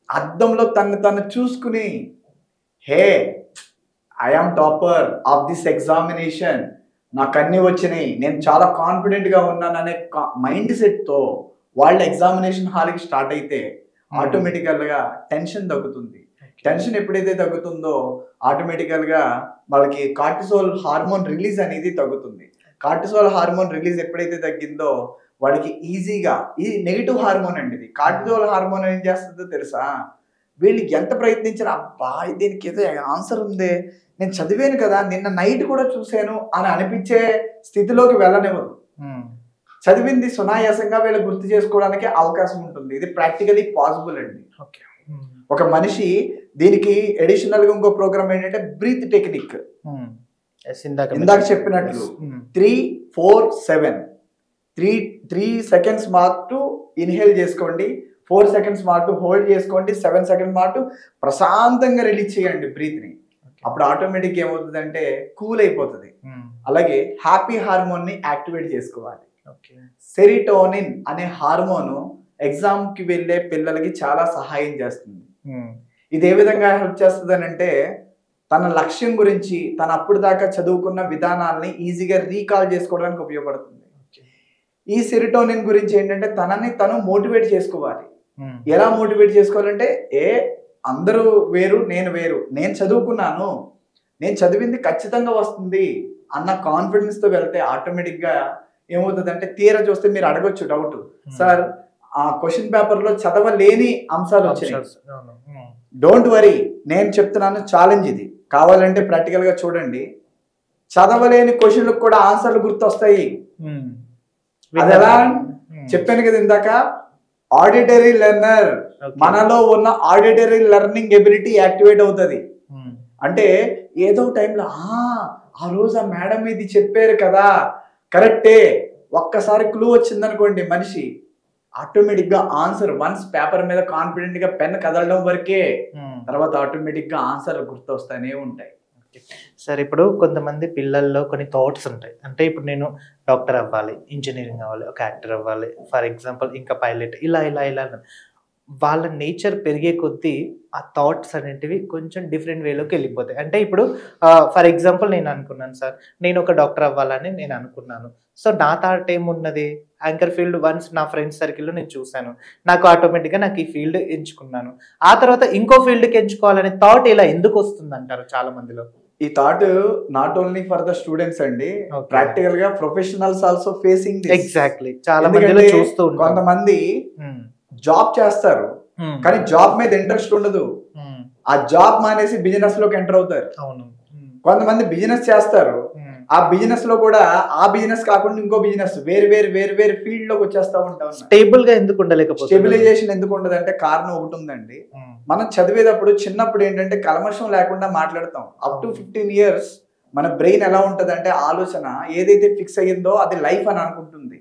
అద్దంలో తను చూసుకుని, hey I am topper of this examination, నాకు అన్నీ వచ్చినాయి, నేను చాలా కాన్ఫిడెంట్గా ఉన్నాను అనే మైండ్ సెట్తో వాళ్ళ ఎగ్జామినేషన్ హాల్కి స్టార్ట్ అయితే ఆటోమేటికల్గా టెన్షన్ తగ్గుతుంది. టెన్షన్ ఎప్పుడైతే తగ్గుతుందో ఆటోమేటికల్గా వాళ్ళకి కార్టిసోల్ హార్మోన్ రిలీజ్ అనేది తగ్గుతుంది. కార్టిసోల్ హార్మోన్ రిలీజ్ ఎప్పుడైతే తగ్గిందో వాడికి ఈజీగా, ఈ నెగిటివ్ హార్మోన్ అండి ఇది. కార్టిసోల్ హార్మోన్ ఏం చేస్తుందో తెలుసా, వీళ్ళు ఎంత ప్రయత్నించినా అబ్బా దీనికి ఏదో ఆన్సర్ ఉందే, నేను చదివాను కదా, నిన్న నైట్ కూడా చూశాను అని అనిపించే స్థితిలోకి వెళ్ళనివ్వదు. చదివింది సునాయాసంగా వీళ్ళు గుర్తు చేసుకోవడానికి అవకాశం ఉంటుంది. ఇది ప్రాక్టికలీ పాసిబుల్ అండి. ఒక మనిషి దీనికి అడిషనల్ గా ఇంకో ప్రోగ్రామ్ ఏంటంటే బ్రీత్ టెక్నిక్. ఇందాక చెప్పినట్లు 3-4-7 3 seconds మార్టు ఇన్హేల్ చేసుకోండి, 4 seconds మార్టు హోల్డ్ చేసుకోండి, 7 seconds మార్టు ప్రశాంతంగా రిలీజ్ చేయండి బ్రీత్ని. అప్పుడు ఆటోమేటిక్ ఏమవుతుందంటే కూల్ అయిపోతుంది. అలాగే హ్యాపీ హార్మోన్ని యాక్టివేట్ చేసుకోవాలి. సెరిటోనిన్ అనే హార్మోను ఎగ్జామ్కి వెళ్ళే పిల్లలకి చాలా సహాయం చేస్తుంది. ఇది ఏ విధంగా హెల్ప్ చేస్తుంది అని అంటే, తన లక్ష్యం గురించి తను అప్పుడు దాకా చదువుకున్న విధానాల్ని ఈజీగా రీకాల్ చేసుకోవడానికి ఉపయోగపడుతుంది. ఈ సెరిటోనిన్ గురించి ఏంటంటే తనని తను మోటివేట్ చేసుకోవాలి. ఎలా మోటివేట్ చేసుకోవాలంటే, అందరూ వేరు నేను వేరు, నేను చదువుకున్నాను, నేను చదివింది ఖచ్చితంగా వస్తుంది అన్న కాన్ఫిడెన్స్తో వెళ్తే ఆటోమేటిక్గా ఏమవుతుందంటే, తీరా చూస్తే మీరు అడగొచ్చు డౌట్, సార్ ఆ క్వశ్చన్ పేపర్లో చదవలేని అంశాలు వచ్చినాయి, డోంట్ వరీ నేను చెప్తున్నాను ఛాలెంజ్ ఇది, కావాలంటే ప్రాక్టికల్గా చూడండి, చదవలేని క్వశ్చన్లకు కూడా ఆన్సర్లు గుర్తొస్తాయి. అది ఎలా చెప్పాను కదా ఇందాక, ఆడిటరీ లెర్నర్, మనలో ఉన్న ఆడిటరీ లెర్నింగ్ ఎబిలిటీ యాక్టివేట్ అవుతుంది. అంటే ఏదో టైంలో ఆ రోజు ఆ మేడం ఇది చెప్పారు కదా, కరెక్టే, ఒక్కసారి క్లూ వచ్చిందనుకోండి మనిషి ఆటోమేటిక్గా ఆన్సర్, వన్స్ పేపర్ మీద కాన్ఫిడెంట్గా పెన్ కదలడం వరకే, తర్వాత ఆటోమేటిక్గా ఆన్సర్లు గుర్తొస్తూనే ఉంటాయి. సరే, ఇప్పుడు కొంతమంది పిల్లల్లో కొన్ని థాట్స్ ఉంటాయి. అంటే ఇప్పుడు నేను డాక్టర్ అవ్వాలి, ఇంజనీరింగ్ అవ్వాలి, ఒక యాక్టర్ అవ్వాలి, ఫర్ ఎగ్జాంపుల్ ఇంకా పైలట్, ఇలా ఇలా ఇలా వాళ్ళ నేచర్ పెరిగే కొద్దీ ఆ థాట్స్ అనేటివి కొంచెం డిఫరెంట్ వేలోకి వెళ్ళిపోతాయి. అంటే ఇప్పుడు ఫర్ ఎగ్జాంపుల్ నేను అనుకున్నాను సార్, నేను ఒక డాక్టర్ అవ్వాలని నేను అనుకున్నాను. సో నా థాట్ ఏమున్నది, యాంకర్ ఫీల్డ్ వన్స్ నా ఫ్రెండ్స్ సర్కిల్లో నేను చూశాను, నాకు ఆటోమేటిక్గా నాకు ఈ ఫీల్డ్ ఎంచుకున్నాను. ఆ తర్వాత ఇంకో ఫీల్డ్కి ఎంచుకోవాలనే థాట్ ఇలా ఎందుకు వస్తుంది అంటారు చాలా మందిలో? ఈ thought not only for the students అండి, ప్రాక్టికల్ గా ప్రొఫెషనల్స్ ఆల్సో ఫేసింగ్. ఎగ్జాక్ట్లీ, చాలా మందిలో చూస్తూ ఉంటాం. కొంతమంది జాబ్ చేస్తారు కానీ జాబ్ మీద ఇంట్రెస్ట్ ఉండదు, ఆ జాబ్ మానేసి బిజినెస్ లోకి ఎంటర్ అవుతారు. కొంతమంది బిజినెస్ చేస్తారు, ఆ బిజినెస్ లో కూడా ఆ బిజినెస్ కాకుండా ఇంకో బిజినెస్, వేరు వేరు ఫీల్డ్ లోకి వచ్చేస్తా ఉంటాం. స్టేబుల్ గా ఎందుకు ఉండలేకపోతే, స్టెబిలైజేషన్ ఎందుకు ఉండదు అంటే కారణం ఒకటి ఉందండి. మనం చదివేటప్పుడు చిన్నప్పుడు ఏంటంటే కల్మషం లేకుండా మాట్లాడతాం. అప్ టు 15 years మన బ్రెయిన్ ఎలా ఉంటది అంటే ఆలోచన ఏదైతే ఫిక్స్ అయ్యిందో అది లైఫ్ అని అనుకుంటుంది.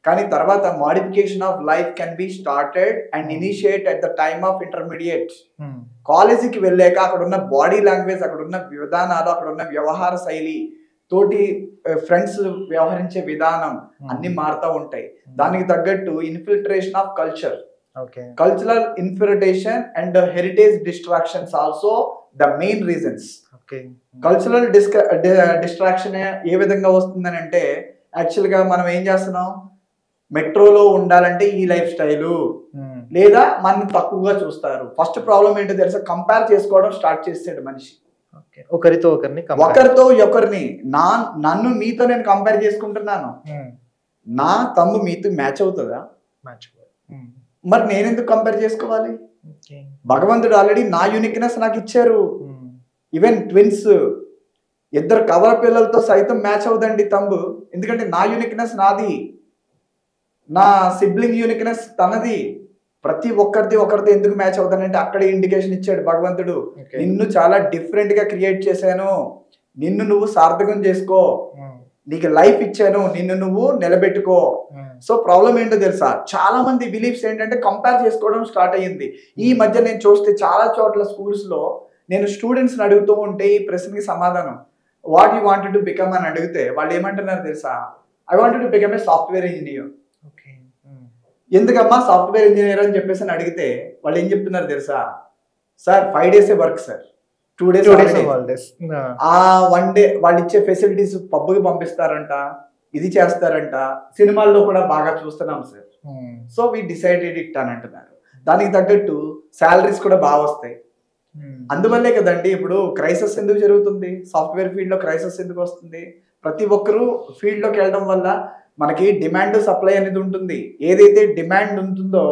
కానీ తర్వాత modification of life can be started and initiate at the time of intermediate. కాలేజీకి వెళ్ళాక అక్కడ ఉన్న బాడీ లాంగ్వేజ్, అక్కడ ఉన్న విధానాలు, అక్కడ ఉన్న వ్యవహార శైలి, తోటి ఫ్రెండ్స్ వ్యవహరించే విధానం అన్ని మారుతూ ఉంటాయి. దానికి తగ్గట్టు infiltration of culture, cultural infiltration and heritage distractions also the main reasons. Cultural distraction ఏ విధంగా వస్తుందని అంటే, యాక్చువల్గా మనం ఏం చేస్తున్నాం, మెట్రోలో ఉండాలంటే ఈ లైఫ్ స్టైలు, లేదా మనం తక్కువగా చూస్తారు. ఫస్ట్ ప్రాబ్లం ఏంటో తెలుసా, కంపేర్ చేసుకోవడం స్టార్ట్ చేసాడు మనిషి. ఒకరితో ఒకరిని నన్ను మీతో నేను కంపేర్ చేసుకుంటున్నాను, నా తమ్ము మీతో మ్యాచ్ అవుతుందా? మరి నేను ఎందుకు కంపేర్ చేసుకోవాలి? భగవంతుడు ఆల్రెడీ నా యూనిక్నెస్ నాకు ఇచ్చారు. ఈవెన్ ట్విన్స్, ఇద్దరు కవల పిల్లలతో సైతం మ్యాచ్ అవుదండి తమ్ము, ఎందుకంటే నా యూనిక్నెస్ నాది, నా సిబ్లింగ్ యూనిక్నెస్ తనది. ప్రతి ఒక్కరితో ఎందుకు మ్యాచ్ అవుతానంటే అక్కడే ఇండికేషన్ ఇచ్చాడు భగవంతుడు. నిన్ను చాలా డిఫరెంట్ గా క్రియేట్ చేశాను, నిన్ను నువ్వు సార్థకం చేసుకో, నీకు లైఫ్ ఇచ్చాను, నిన్ను నువ్వు నిలబెట్టుకో. సో ప్రాబ్లం ఏంటో తెలుసా, చాలా మంది బిలీఫ్స్ ఏంటంటే కంపేర్ చేసుకోవడం స్టార్ట్ అయ్యింది. ఈ మధ్య నేను చూస్తే చాలా చోట్ల స్కూల్స్ లో నేను స్టూడెంట్స్ అడుగుతూ ఉంటే ఈ ప్రశ్నకి సమాధానం, what you wanted to become అని అడిగితే వాళ్ళు ఏమంటున్నారు తెలుసా, I wanted to become a software engineer. ఎందుకమ్మా సాఫ్ట్వేర్ ఇంజనీర్ అని చెప్పేసి అని అడిగితే వాళ్ళు ఏం చెప్తున్నారు తెలుసా, sir 5 days work sir, 2 days holidays. ఆ 1 day వాళ్ళు ఇచ్చే ఫెసిలిటీస్, పబ్కి పంపిస్తారంట, ఇది చేస్తారంట, సినిమాల్లో కూడా బాగా చూస్తున్నాం sir, so we decided it అని అంటున్నారు. దానికి తగ్గట్టు శాలరీస్ కూడా బాగా వస్తాయి. అందువల్లే కదండి ఇప్పుడు క్రైసిస్ ఎందుకు జరుగుతుంది, సాఫ్ట్వేర్ ఫీల్డ్ లో క్రైసిస్ ఎందుకు వస్తుంది? ప్రతి ఒక్కరూ ఫీల్డ్ లోకి వెళ్ళడం వల్ల మనకి డిమాండ్ సప్లై అనేది ఉంటుంది. ఏదైతే డిమాండ్ ఉంటుందో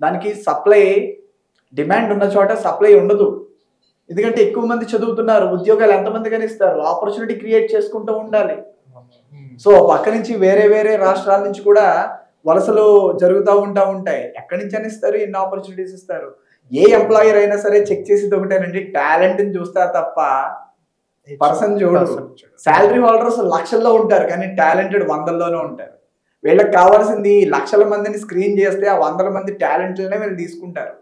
దానికి సప్లై, డిమాండ్ ఉన్న చోట సప్లై ఉండదు. ఎందుకంటే ఎక్కువ మంది చదువుతున్నారు, ఉద్యోగాలు ఎంతమందిగానే ఇస్తారు, ఆపర్చునిటీ క్రియేట్ చేసుకుంటూ ఉండాలి. సో పక్క నుంచి వేరే రాష్ట్రాల నుంచి కూడా వలసలు జరుగుతూ ఉంటాయి. ఎక్కడి నుంచి అని ఇస్తారు, ఎన్ని ఆపర్చునిటీస్ ఇస్తారు. ఏ ఎంప్లాయర్ అయినా సరే చెక్ చేసేది ఒకటేనండి, టాలెంట్ ని చూస్తారు తప్ప పర్సన్ చూడరు. శాలరీ హోల్డర్స్ లక్షల్లో ఉంటారు కానీ టాలెంటెడ్ 100లోనే ఉంటారు. వీళ్ళకి కావాల్సింది లక్షల మందిని స్క్రీన్ చేస్తే ఆ 100 మంది టాలెంట్లనే వీళ్ళు తీసుకుంటారు.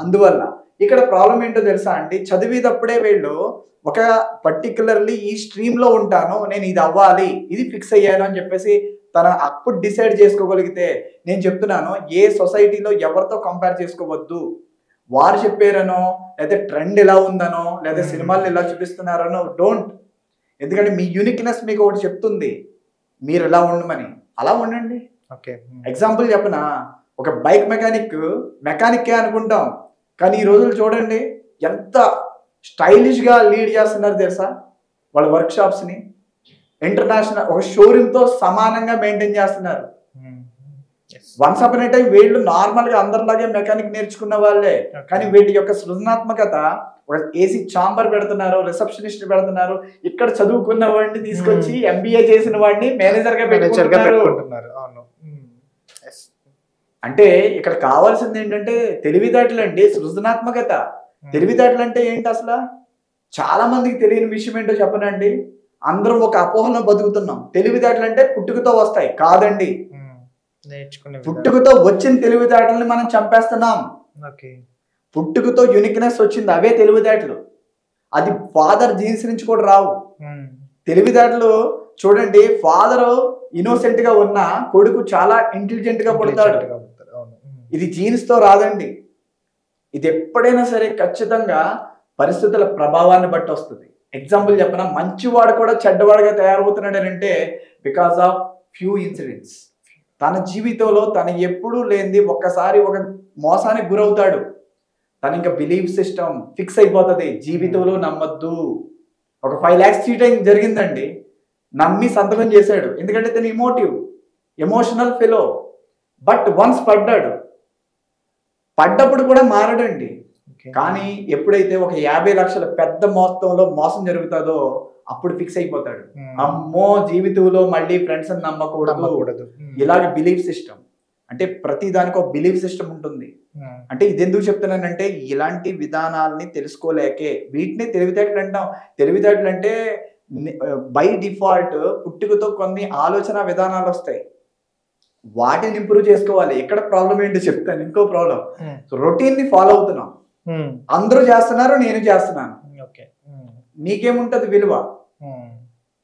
అందువల్ల ఇక్కడ ప్రాబ్లం ఏంటో తెలుసా అండి, చదివేటప్పుడే వీళ్ళు ఒక పర్టికులర్లీ ఈ స్ట్రీమ్ లో ఉంటాను, నేను ఇది అవ్వాలి, ఇది ఫిక్స్ అయ్యాను అని చెప్పేసి తన అప్పుడు డిసైడ్ చేసుకోగలిగితే, నేను చెప్తున్నాను ఏ సొసైటీలో ఎవరితో కంపేర్ చేసుకోవద్దు. వారు చెప్పారనో, లేదా ట్రెండ్ ఎలా ఉందనో, లేదా సినిమాలు ఎలా చూపిస్తున్నారనో డోంట్. ఎందుకంటే మీ యూనిక్నెస్ మీకు ఒకటి చెప్తుంది, మీరు ఎలా ఉండమని, అలా ఉండండి. ఎగ్జాంపుల్ చెప్పనా, ఒక బైక్ మెకానిక్కే అనుకుంటాం, కానీ ఈ రోజులు చూడండి ఎంత స్టైలిష్గా లీడ్ చేస్తున్నారు తెలుసా వాళ్ళ వర్క్ షాప్స్ని. ఇంటర్నేషనల్ ఒక షోరూమ్తో సమానంగా మెయింటైన్ చేస్తున్నారు. వన్స్ అపాన్ ఏ టైం వీళ్ళు నార్మల్గా అందరిలాగే మెకానిక్ నేర్చుకున్న వాళ్ళే, కానీ వీటి యొక్క సృజనాత్మకత ఒక ఏసీ చాంబర్ పెడుతున్నారు, రిసెప్షనిస్ట్ పెడుతున్నారు. ఇక్కడ చదువుకున్న వాడిని తీసుకొచ్చి ఎంబీఏ చేసిన వాడిని మేనేజర్ గా పెట్టుకుంటున్నారు. అంటే ఇక్కడ కావాల్సింది ఏంటంటే తెలివితేటలు అండి, సృజనాత్మకత. తెలివితేటలు అంటే ఏంటి అసలు? చాలా మందికి తెలియని విషయం ఏంటో చెప్పనండి. అందరం ఒక అపోహలో బతుకుతున్నాం. తెలివితేటలు అంటే పుట్టుకతో వస్తాయి కాదండి. పుట్టుకతో వచ్చిన తెలివితేటల్ని మనం చంపేస్తున్నాం. పుట్టుకతో యూనిక్నెస్ వచ్చింది, అవే తెలివితేటలు. అది ఫాదర్ జీన్స్ నుంచి కూడా రావు. తెలివితేటలు చూడండి, ఫాదర్ ఇన్నోసెంట్ గా ఉన్న కొడుకు చాలా ఇంటెలిజెంట్ గా పుడతాడు. ఇది జీన్స్ తో రాదండి. ఇది ఎప్పుడైనా సరే ఖచ్చితంగా పరిస్థితుల ప్రభావాన్ని బట్టి వస్తుంది. ఎగ్జాంపుల్ చెప్పిన, మంచివాడు కూడా చెడ్డవాడుగా తయారవుతున్నాడు అంటే బికాస్ ఆఫ్ ఫ్యూ ఇన్సిడెంట్స్. తన జీవితంలో తను ఎప్పుడూ లేనిది ఒక్కసారి ఒక మోసానికి గురవుతాడు. తన ఇంకా బిలీఫ్ సిస్టమ్ ఫిక్స్ అయిపోతుంది, జీవితంలో నమ్మద్దు. ఒక 5 lakhs చీటింగ్ జరిగిందండి, నమ్మి సంతకం చేశాడు. ఎందుకంటే తను ఎమోషనల్ ఫెలో. బట్ వన్స్ పడ్డప్పుడు కూడా మారడండి. కానీ ఎప్పుడైతే ఒక 50 లక్షల పెద్ద మొత్తంలో మోసం జరుగుతుందో అప్పుడు ఫిక్స్ అయిపోతాడు. అమ్మో, జీవితంలో మళ్ళీ ఫ్రెండ్స్ అని నమ్మకూడదు. ఇలాగ బిలీఫ్ సిస్టమ్ అంటే ప్రతి దానికి ఒక బిలీఫ్ సిస్టమ్ ఉంటుంది. అంటే ఇది ఎందుకు చెప్తున్నానంటే, ఇలాంటి విధానాలని తెలుసుకోలేకే వీటిని తెలివితేటలు అంటాం. తెలివితేటలు అంటే బై డిఫాల్ట్ పుట్టుకతో కొన్ని ఆలోచన విధానాలు వస్తాయి, వాటిని ఇంప్రూవ్ చేసుకోవాలి. ఇక్కడ ప్రాబ్లం ఏంటో చెప్తాను. ఇంకో ప్రాబ్లం, రొటీన్ ని ఫాలో అవుతున్నాం. అందరూ చేస్తున్నారు, నేను చేస్తున్నాను. నీకేముంటది విలువ?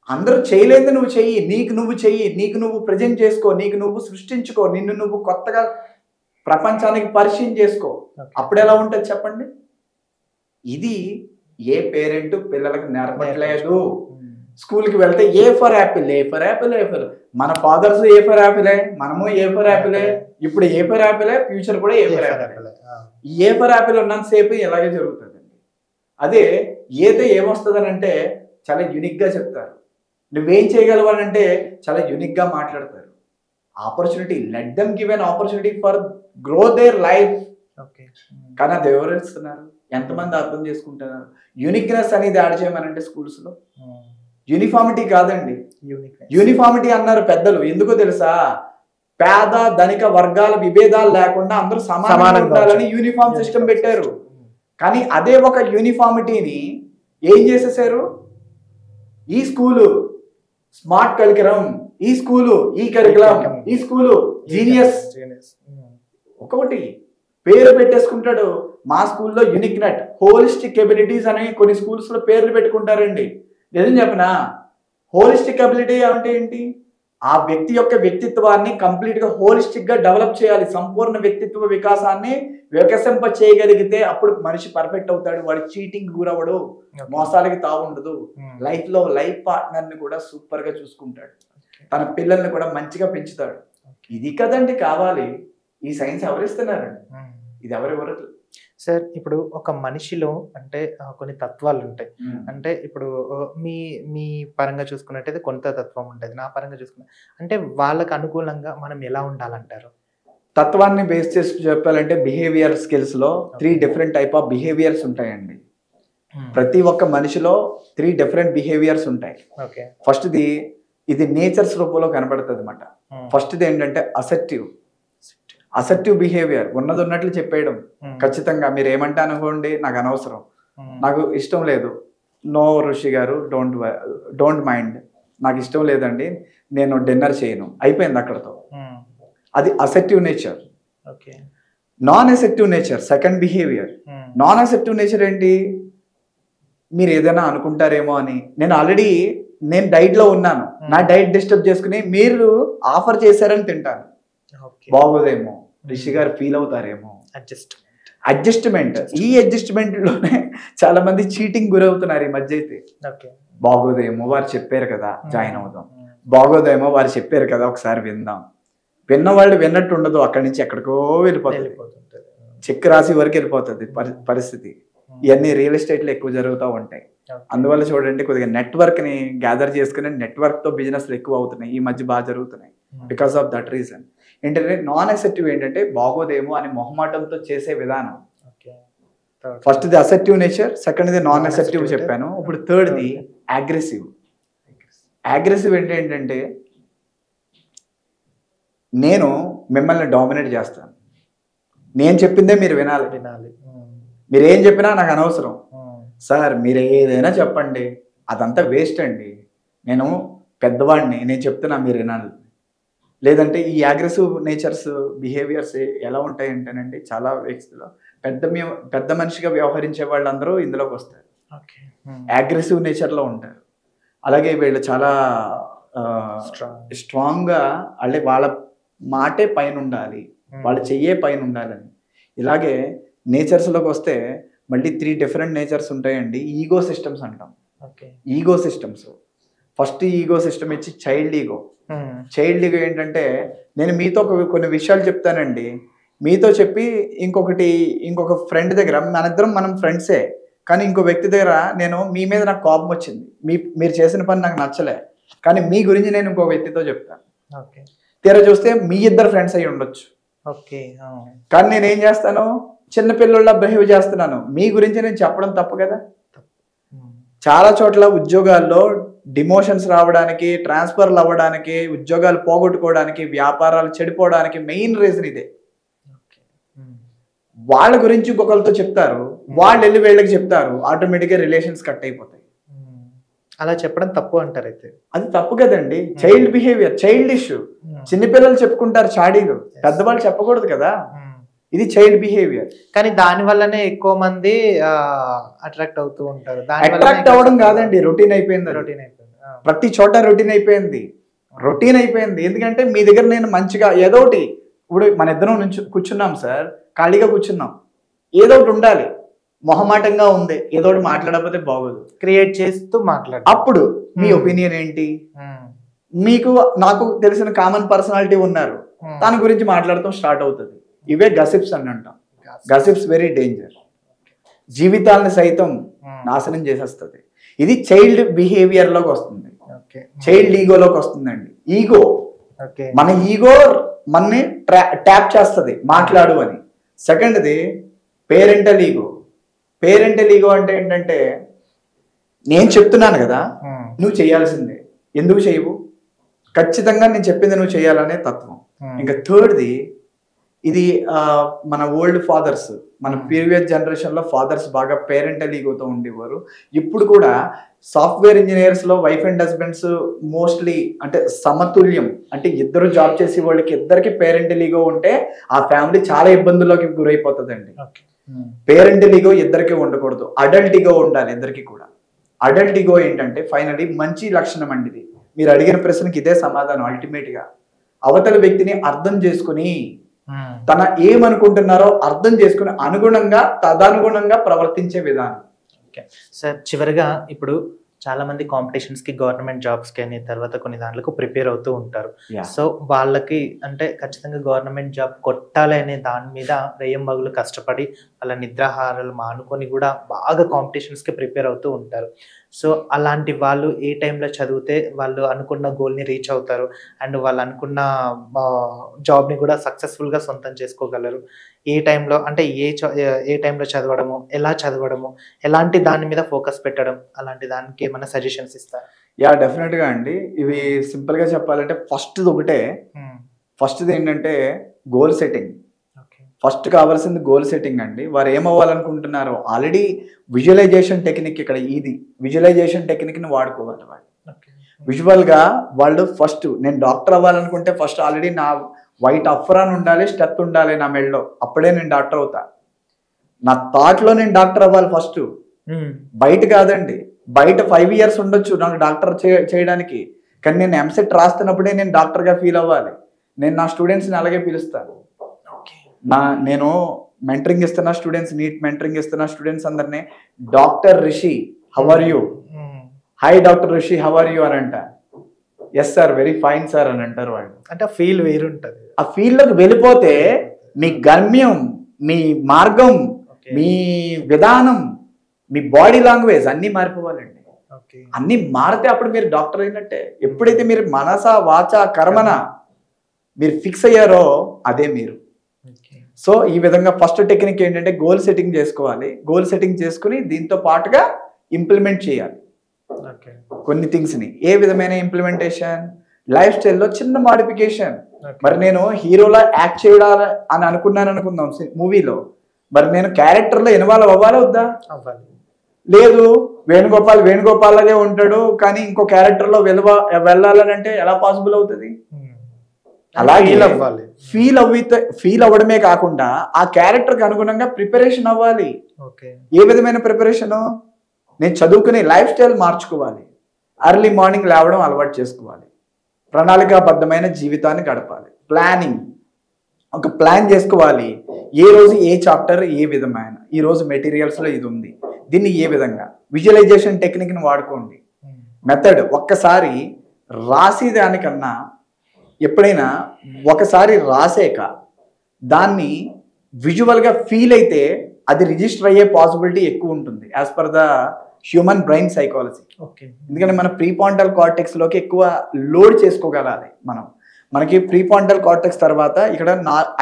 అందరూ చేయలేదు, నువ్వు చెయ్యి. నీకు నువ్వు ప్రజెంట్ చేసుకో, నీకు నువ్వు సృష్టించుకో, నిన్ను నువ్వు కొత్తగా ప్రపంచానికి పరిచయం చేసుకో. అప్పుడు ఎలా ఉంటుంది చెప్పండి? ఇది ఏ పేరెంట్ పిల్లలకు నేర్పట్లేదు. స్కూల్కి వెళ్తే ఏ ఫర్ యాపిల్. మన ఫాదర్స్ ఏ ఫర్ యాపిలే, మనము ఏ ఫర్ యాపిలే, ఇప్పుడు ఏ ఫర్ యాపిలే, ఫ్యూచర్ కూడా ఏ ఫర్ యాపిలే. ఏ ఫర్ యాపిల్ ఉన్నంతసేపు ఇలాగే జరుగుతుందండి. అదే ఏదో ఏమొస్తుందని అంటే చాలా యూనిక్గా చెప్తారు. నువ్వేం చేయగలవు అని అంటే చాలా యూనిక్గా మాట్లాడతారు. Opportunity, let them give an opportunity for grow their life. కానీ అది ఎవరు ఇస్తున్నారు? ఎంతమంది అర్థం చేసుకుంటున్నారు? యూనిక్నెస్ అనేది యాడ్ చేయమనంటే స్కూల్స్లో యూనిఫామిటీ కాదండి. యూనిఫామిటీ అన్నారు పెద్దలు. ఎందుకో తెలుసా? పేద ధనిక వర్గాల విభేదాలు లేకుండా అందరూ సమానంగా ఉండాలని యూనిఫామ్ సిస్టమ్ పెట్టారు. కానీ అదే ఒక యూనిఫామిటీని ఏం చేసేసారు? ఈ స్కూలు స్మార్ట్ కరికులం, ఈ స్కూలు ఈ కరికులం, ఈ స్కూలు జీనియస్. ఒక్కొక్కటి పేరు పెట్టేసుకుంటాడు. మా స్కూల్లో యూనిక్నెట్, హోలిస్టిక్ ఎబిలిటీస్ అని కొన్ని స్కూల్స్ లో పేర్లు పెట్టుకుంటారండి. నిజం చెప్పనా? హోలిస్టిక్ అబిలిటీ అంటే ఏంటి? ఆ వ్యక్తి యొక్క వ్యక్తిత్వాన్ని కంప్లీట్ గా హోలిస్టిక్ గా డెవలప్ చేయాలి. సంపూర్ణ వ్యక్తిత్వ వికాసాన్ని వికసింప చేయగలిగితే అప్పుడు మనిషి పర్ఫెక్ట్ అవుతాడు. వాడు చీటింగ్ గురవడు, మోసాలకి తావుండదు. లైఫ్ లో లైఫ్ పార్ట్నర్ ని కూడా సూపర్ గా చూసుకుంటాడు, తన పిల్లల్ని కూడా మంచిగా పెంచుతాడు. ఇది కదండి కావాలి. ఈ సైన్స్ ఎవరిస్తున్నారండి? ఇది ఎవరెవరు? సార్, ఇప్పుడు ఒక మనిషిలో అంటే కొన్ని తత్వాలు ఉంటాయి. అంటే ఇప్పుడు మీ పరంగా చూసుకున్నట్టయితే కొంత తత్వం ఉంటుంది, నా పరంగా చూసుకున్న అంటే వాళ్ళకు అనుకూలంగా మనం ఎలా ఉండాలంటారు? తత్వాన్ని బేస్ చేసి చెప్పాలంటే బిహేవియర్ స్కిల్స్ లో 3 డిఫరెంట్ టైప్ ఆఫ్ బిహేవియర్స్ ఉంటాయండి. ప్రతి ఒక్క మనిషిలో 3 డిఫరెంట్ బిహేవియర్స్ ఉంటాయి. ఫస్ట్ ఇది నేచర్స్ రూపంలో కనబడుతుంది అనమాట. ఫస్ట్ది ఏంటంటే అసెప్టివ్ బిహేవియర్, ఉన్నది ఉన్నట్లు చెప్పేయడం. ఖచ్చితంగా మీరు ఏమంటే అనుకోండి, నాకు అనవసరం, నాకు ఇష్టం లేదు, నో ఋషి గారు, డోంట్ మైండ్, నాకు ఇష్టం లేదండి, నేను డిన్నర్ చేయను, అయిపోయింది అక్కడతో. అది acceptive nature. Non acceptive nature second behaviour. Non acceptive nature ఏంటి? మీరు ఏదైనా అనుకుంటారేమో అని, నేను డైట్ లో ఉన్నాను, నా డైట్ డిస్టర్బ్ చేసుకుని మీరు ఆఫర్ చేశారని తింటాను, బాగోదేమో, రిషి గారు ఫీల్ అవుతారేమో. అడ్జస్ట్మెంట్. ఈ అడ్జస్ట్మెంట్ లోనే చాలా మంది చీటింగ్ గురవుతున్నారు ఈ మధ్య అయితే. బాగోదేమో వారు చెప్పారు కదా జాయిన్ అవుదాం, బాగోదేమో వారు చెప్పారు కదా ఒకసారి విందాం. విన్నవాళ్ళు విన్నట్టు ఉండదు, అక్కడి నుంచి ఎక్కడికో వెళ్ళిపోతుంది, చెక్ రాసి వరకు వెళ్ళిపోతుంది పరిస్థితి. ఇవన్నీ రియల్ ఎస్టేట్ లో ఎక్కువ జరుగుతూ ఉంటాయి. అందువల్ల చూడండి, కొద్దిగా నెట్వర్క్ ని గ్యాదర్ చేసుకుని నెట్వర్క్ తో బిజినెస్లు ఎక్కువ అవుతున్నాయి ఈ మధ్య, బాగా జరుగుతున్నాయి. Because of that reason. ఏంటంటే నాన్ అసెప్టివ్ ఏంటంటే బాగోదేమో అని మొహమాటంతో చేసే విధానం. ఫస్ట్ది అసెప్టివ్ నేచర్, సెకండ్ది నాన్ అసెప్టివ్ Non-assertive. చెప్పాను. ఇప్పుడు థర్డ్ది అగ్రెసివ్. అగ్రెసివ్ అంటే ఏంటంటే నేను మిమ్మల్ని డామినేట్ చేస్తాను, నేను చెప్పిందే మీరు వినాలి, వినాలి. మీరు ఏం చెప్పినా నాకు అనవసరం సార్, మీరు ఏదైనా చెప్పండి, అదంతా వేస్ట్ అండి, నేను పెద్దవాడిని, నేను చెప్తున్నా మీరు వినాలి. లేదంటే ఈ అగ్రెసివ్ నేచర్స్ బిహేవియర్స్ ఎలా ఉంటాయి అంటేనండి, చాలా వ్యక్తులు పెద్ద మనిషిగా వ్యవహరించే వాళ్ళందరూ ఇందులోకి వస్తారు, అగ్రెసివ్ నేచర్లో ఉంటారు. అలాగే వీళ్ళు చాలా స్ట్రాంగ్గా అంటే వాళ్ళ మాటే పైన ఉండాలి, వాళ్ళ చెయ్యే పైన ఉండాలని. ఇలాగే నేచర్స్లోకి వస్తే మళ్ళీ 3 డిఫరెంట్ నేచర్స్ ఉంటాయండి. ఈగో సిస్టమ్స్ అంటాం. Ego systems, first ego system ఇచ్చి చైల్డ్ ఈగో. చైల్డ్ ఈగో ఏంటంటే నేను మీతో కొన్ని విషయాలు చెప్తానండి, మీతో చెప్పి ఇంకొక ఫ్రెండ్ దగ్గర మనం ఫ్రెండ్సే, కానీ ఇంకో వ్యక్తి దగ్గర నేను మీ మీద నాకు కోపం వచ్చింది, మీరు చేసిన పని నాకు నచ్చలే, కానీ మీ గురించి నేను ఇంకో వ్యక్తితో చెప్తాను. తీరా చూస్తే మీ ఇద్దరు ఫ్రెండ్స్ అయ్యి ఉండొచ్చు. కానీ నేను ఏం చేస్తాను, చిన్నపిల్లల బిహేవ్ చేస్తున్నాను, మీ గురించి నేను చెప్పడం తప్పు కదా. చాలా చోట్ల ఉద్యోగాల్లో డిమోషన్స్ రావడానికి, ట్రాన్స్ఫర్లు అవ్వడానికి, ఉద్యోగాలు పోగొట్టుకోవడానికి, వ్యాపారాలు చెడిపోవడానికి మెయిన్ రీజన్ ఇదే. వాళ్ళ గురించి ఇంకొకరితో చెప్తారు, వాళ్ళు వెళ్ళి వీళ్ళకి చెప్తారు, ఆటోమేటిక్గా రిలేషన్స్ కట్ అయిపోతాయి. అలా చెప్పడం తప్పు అంటారు అయితే? అది తప్పు కదండి, చైల్డ్ బిహేవియర్, చైల్డ్ ఇష్యూ. చిన్నపిల్లలు చెప్పుకుంటారు చాడీలు, పెద్దవాళ్ళు చెప్పకూడదు కదా, ఇది చైల్డ్ బిహేవియర్. కానీ దాని వల్లనే ఎక్కువ మంది అట్రాక్ట్ అవుతూ ఉంటారు. అట్రాక్ట్ అవ్వడం కాదండి, రొటీన్ అయిపోయింది. ప్రతి చోట రొటీన్ అయిపోయింది. ఎందుకంటే మీ దగ్గర నేను మంచిగా ఏదో ఒకటి, ఇప్పుడు మన ఇద్దరం నుంచి కూర్చున్నాం సార్, ఖాళీగా కూర్చున్నాం, ఏదో ఒకటి ఉండాలి, మొహమాటంగా ఉంది, ఏదో ఒకటి మాట్లాడకపోతే బాగోదు, క్రియేట్ చేస్తూ మాట్లాడు. అప్పుడు మీ ఒపీనియన్ ఏంటి, మీకు నాకు తెలిసిన కామన్ పర్సనాలిటీ ఉన్నారు, దాని గురించి మాట్లాడటం స్టార్ట్ అవుతుంది. ఇవే గసిప్స్ అని అంటాం. గసిప్స్ వెరీ డేంజర్, జీవితాలను సైతం నాశనం చేసేస్తుంది. ఇది చైల్డ్ బిహేవియర్ లోకి వస్తుంది, చైల్డ్ ఈగోలోకి వస్తుందండి. ఈగో, మన ఈగో మనని ట్యాప్ చేస్తుంది మాట్లాడు అని. సెకండ్ది పేరెంటల్ ఈగో. పేరెంటల్ ఈగో అంటే ఏంటంటే నేను చెప్తున్నాను కదా నువ్వు చేయాల్సిందే, ఎందుకు చేయవు, ఖచ్చితంగా నేను చెప్పింది నువ్వు చేయాలనే తత్వం. ఇంకా థర్డ్ది, ఇది మన ఓల్డ్ ఫాదర్స్, మన ప్రీవియస్ జనరేషన్లో ఫాదర్స్ బాగా పేరెంటల్ ఈగోతో ఉండేవారు. ఇప్పుడు కూడా సాఫ్ట్వేర్ ఇంజనీర్స్లో వైఫ్ అండ్ హస్బెండ్స్ మోస్ట్లీ అంటే సమతుల్యం, అంటే ఇద్దరు జాబ్ చేసే వాళ్ళకి ఇద్దరికి పేరెంటల్ ఈగో ఉంటే ఆ ఫ్యామిలీ చాలా ఇబ్బందుల్లోకి గురైపోతుందండి. పేరెంటల్ ఈగో ఇద్దరికి ఉండకూడదు, అడల్ట్ ఈగో ఉండాలి ఇద్దరికి కూడా. అడల్ట్ ఈగో ఏంటంటే ఫైనలీ మంచి లక్షణం అండి ఇది. మీరు అడిగిన ప్రశ్నకి ఇదే సమాధానం. అల్టిమేట్గా అవతల వ్యక్తిని అర్థం చేసుకుని, తన ఏమనుకుంటున్నారో అర్థం చేసుకుని తదనుగుణంగా ప్రవర్తించే విధానం. సార్, చివరిగా ఇప్పుడు చాలా మంది కాంపిటీషన్స్ కి, గవర్నమెంట్ జాబ్స్ కి అని, తర్వాత కొన్ని దాంట్లకు ప్రిపేర్ అవుతూ ఉంటారు. సో వాళ్ళకి అంటే ఖచ్చితంగా గవర్నమెంట్ జాబ్ కొట్టాలి అనే దాని మీద రేయింబగలు కష్టపడి వాళ్ళ నిద్రాహారాలు మానుకొని కూడా బాగా కాంపిటీషన్స్ కి ప్రిపేర్ అవుతూ ఉంటారు. సో అలాంటి వాళ్ళు ఏ టైంలో చదివితే వాళ్ళు అనుకున్న గోల్ని రీచ్ అవుతారు అండ్ వాళ్ళు అనుకున్న జాబ్ని కూడా సక్సెస్ఫుల్గా సొంతం చేసుకోగలరు? ఏ టైంలో అంటే ఏ టైంలో చదవడము, ఎలా చదవడము, ఎలాంటి దాని మీద ఫోకస్ పెట్టడం, అలాంటి దానికి ఏమైనా సజెషన్స్ ఇస్తారు? యా, డెఫినెట్గా అండి. ఇవి సింపుల్గా చెప్పాలంటే ఫస్ట్ది ఏంటంటే గోల్ సెట్టింగ్. ఫస్ట్ కావాల్సింది గోల్ సెట్టింగ్ అండి. వారు ఏమవ్వాలనుకుంటున్నారో ఆల్రెడీ విజువలైజేషన్ టెక్నిక్, ఇక్కడ ఇది విజువలైజేషన్ టెక్నిక్ని వాడుకోవాలి. వాళ్ళు విజువల్గా వాళ్ళు ఫస్ట్ నేను డాక్టర్ అవ్వాలనుకుంటే ఫస్ట్ ఆల్రెడీ నా వైట్ అఫ్రాన్ ఉండాలి, స్టెప్ ఉండాలి నా మెడలో, అప్పుడే నేను డాక్టర్ అవుతా. నా థాట్లో నేను డాక్టర్ అవ్వాలి ఫస్ట్, బయట కాదండి. బయట 5 years ఉండొచ్చు నాకు డాక్టర్ చేయడానికి, కానీ నేను ఎంసెట్ రాస్తున్నప్పుడే నేను డాక్టర్గా ఫీల్ అవ్వాలి. నేను నా స్టూడెంట్స్ని అలాగే పిలుస్తాను. నేను మెంటరింగ్ ఇస్తున్న స్టూడెంట్స్, నీట్ మెంటరింగ్ ఇస్తున్న స్టూడెంట్స్ అందరినీ doctor Rishi how are you, hi doctor Rishi how are you అని అంట. Yes sir, very fine sir అని అంటారు వాళ్ళు. అంటే ఫీల్ వేరుంటుంది. ఆ ఫీల్డ్లోకి వెళ్ళిపోతే మీ గమ్యం, మీ మార్గం, మీ విధానం, మీ బాడీ లాంగ్వేజ్ అన్నీ మారిపోవాలండి. అన్నీ మారితే అప్పుడు మీరు డాక్టర్ అయినట్టే. ఎప్పుడైతే మీరు మనస వాచ కర్మన మీరు ఫిక్స్ అయ్యారో అదే మీరు. సో ఈ విధంగా ఫస్ట్ టెక్నిక్ ఏంటంటే గోల్ సెట్టింగ్ చేసుకోవాలి. గోల్ సెట్టింగ్ చేసుకుని దీంతో పాటుగా ఇంప్లిమెంట్ చేయాలి కొన్ని థింగ్స్ని. ఏ విధమైన ఇంప్లిమెంటేషన్? లైఫ్ స్టైల్లో చిన్న మాడిఫికేషన్. మరి నేను హీరోలా యాక్ట్ చేయాలి అని అనుకుందాం మూవీలో, మరి నేను క్యారెక్టర్లో ఇన్వాల్వ్ అవ్వాలా వద్దా? లేదు, వేణుగోపాల్ లాగే ఉంటాడు కానీ ఇంకో క్యారెక్టర్లో వెళ్ళాలని అంటే ఎలా పాసిబుల్ అవుతుంది? అలాగే ఫీల్ అవ్వడమే కాకుండా ఆ క్యారెక్టర్కి అనుగుణంగా ప్రిపరేషన్ అవ్వాలి. ఏ విధమైన ప్రిపరేషను? నేను చదువుకునే లైఫ్ స్టైల్ మార్చుకోవాలి, ఎర్లీ మార్నింగ్ లేవడం అలవాటు చేసుకోవాలి, ప్రణాళికాబద్ధమైన జీవితాన్ని గడపాలి, ప్లానింగ్, ఒక ప్లాన్ చేసుకోవాలి. ఏ రోజు ఏ చాప్టర్ ఏ విధమైన, ఈ రోజు మెటీరియల్స్లో ఇది ఉంది, దీన్ని ఏ విధంగా విజువలైజేషన్ టెక్నిక్ని వాడుకోండి. మెథడ్ ఒక్కసారి రాసేదానికన్నా ఎప్పుడైనా ఒకసారి రాసాక దాన్ని విజువల్గా ఫీల్ అయితే అది రిజిస్టర్ అయ్యే పాసిబిలిటీ ఎక్కువ ఉంటుంది as per the human brain psychology. ఎందుకంటే మన ప్రీపాంటల్ కార్టెక్స్లోకి ఎక్కువ లోడ్ చేసుకోగలాలి మనకి ప్రీపాంటల్ కార్టెక్స్ తర్వాత ఇక్కడ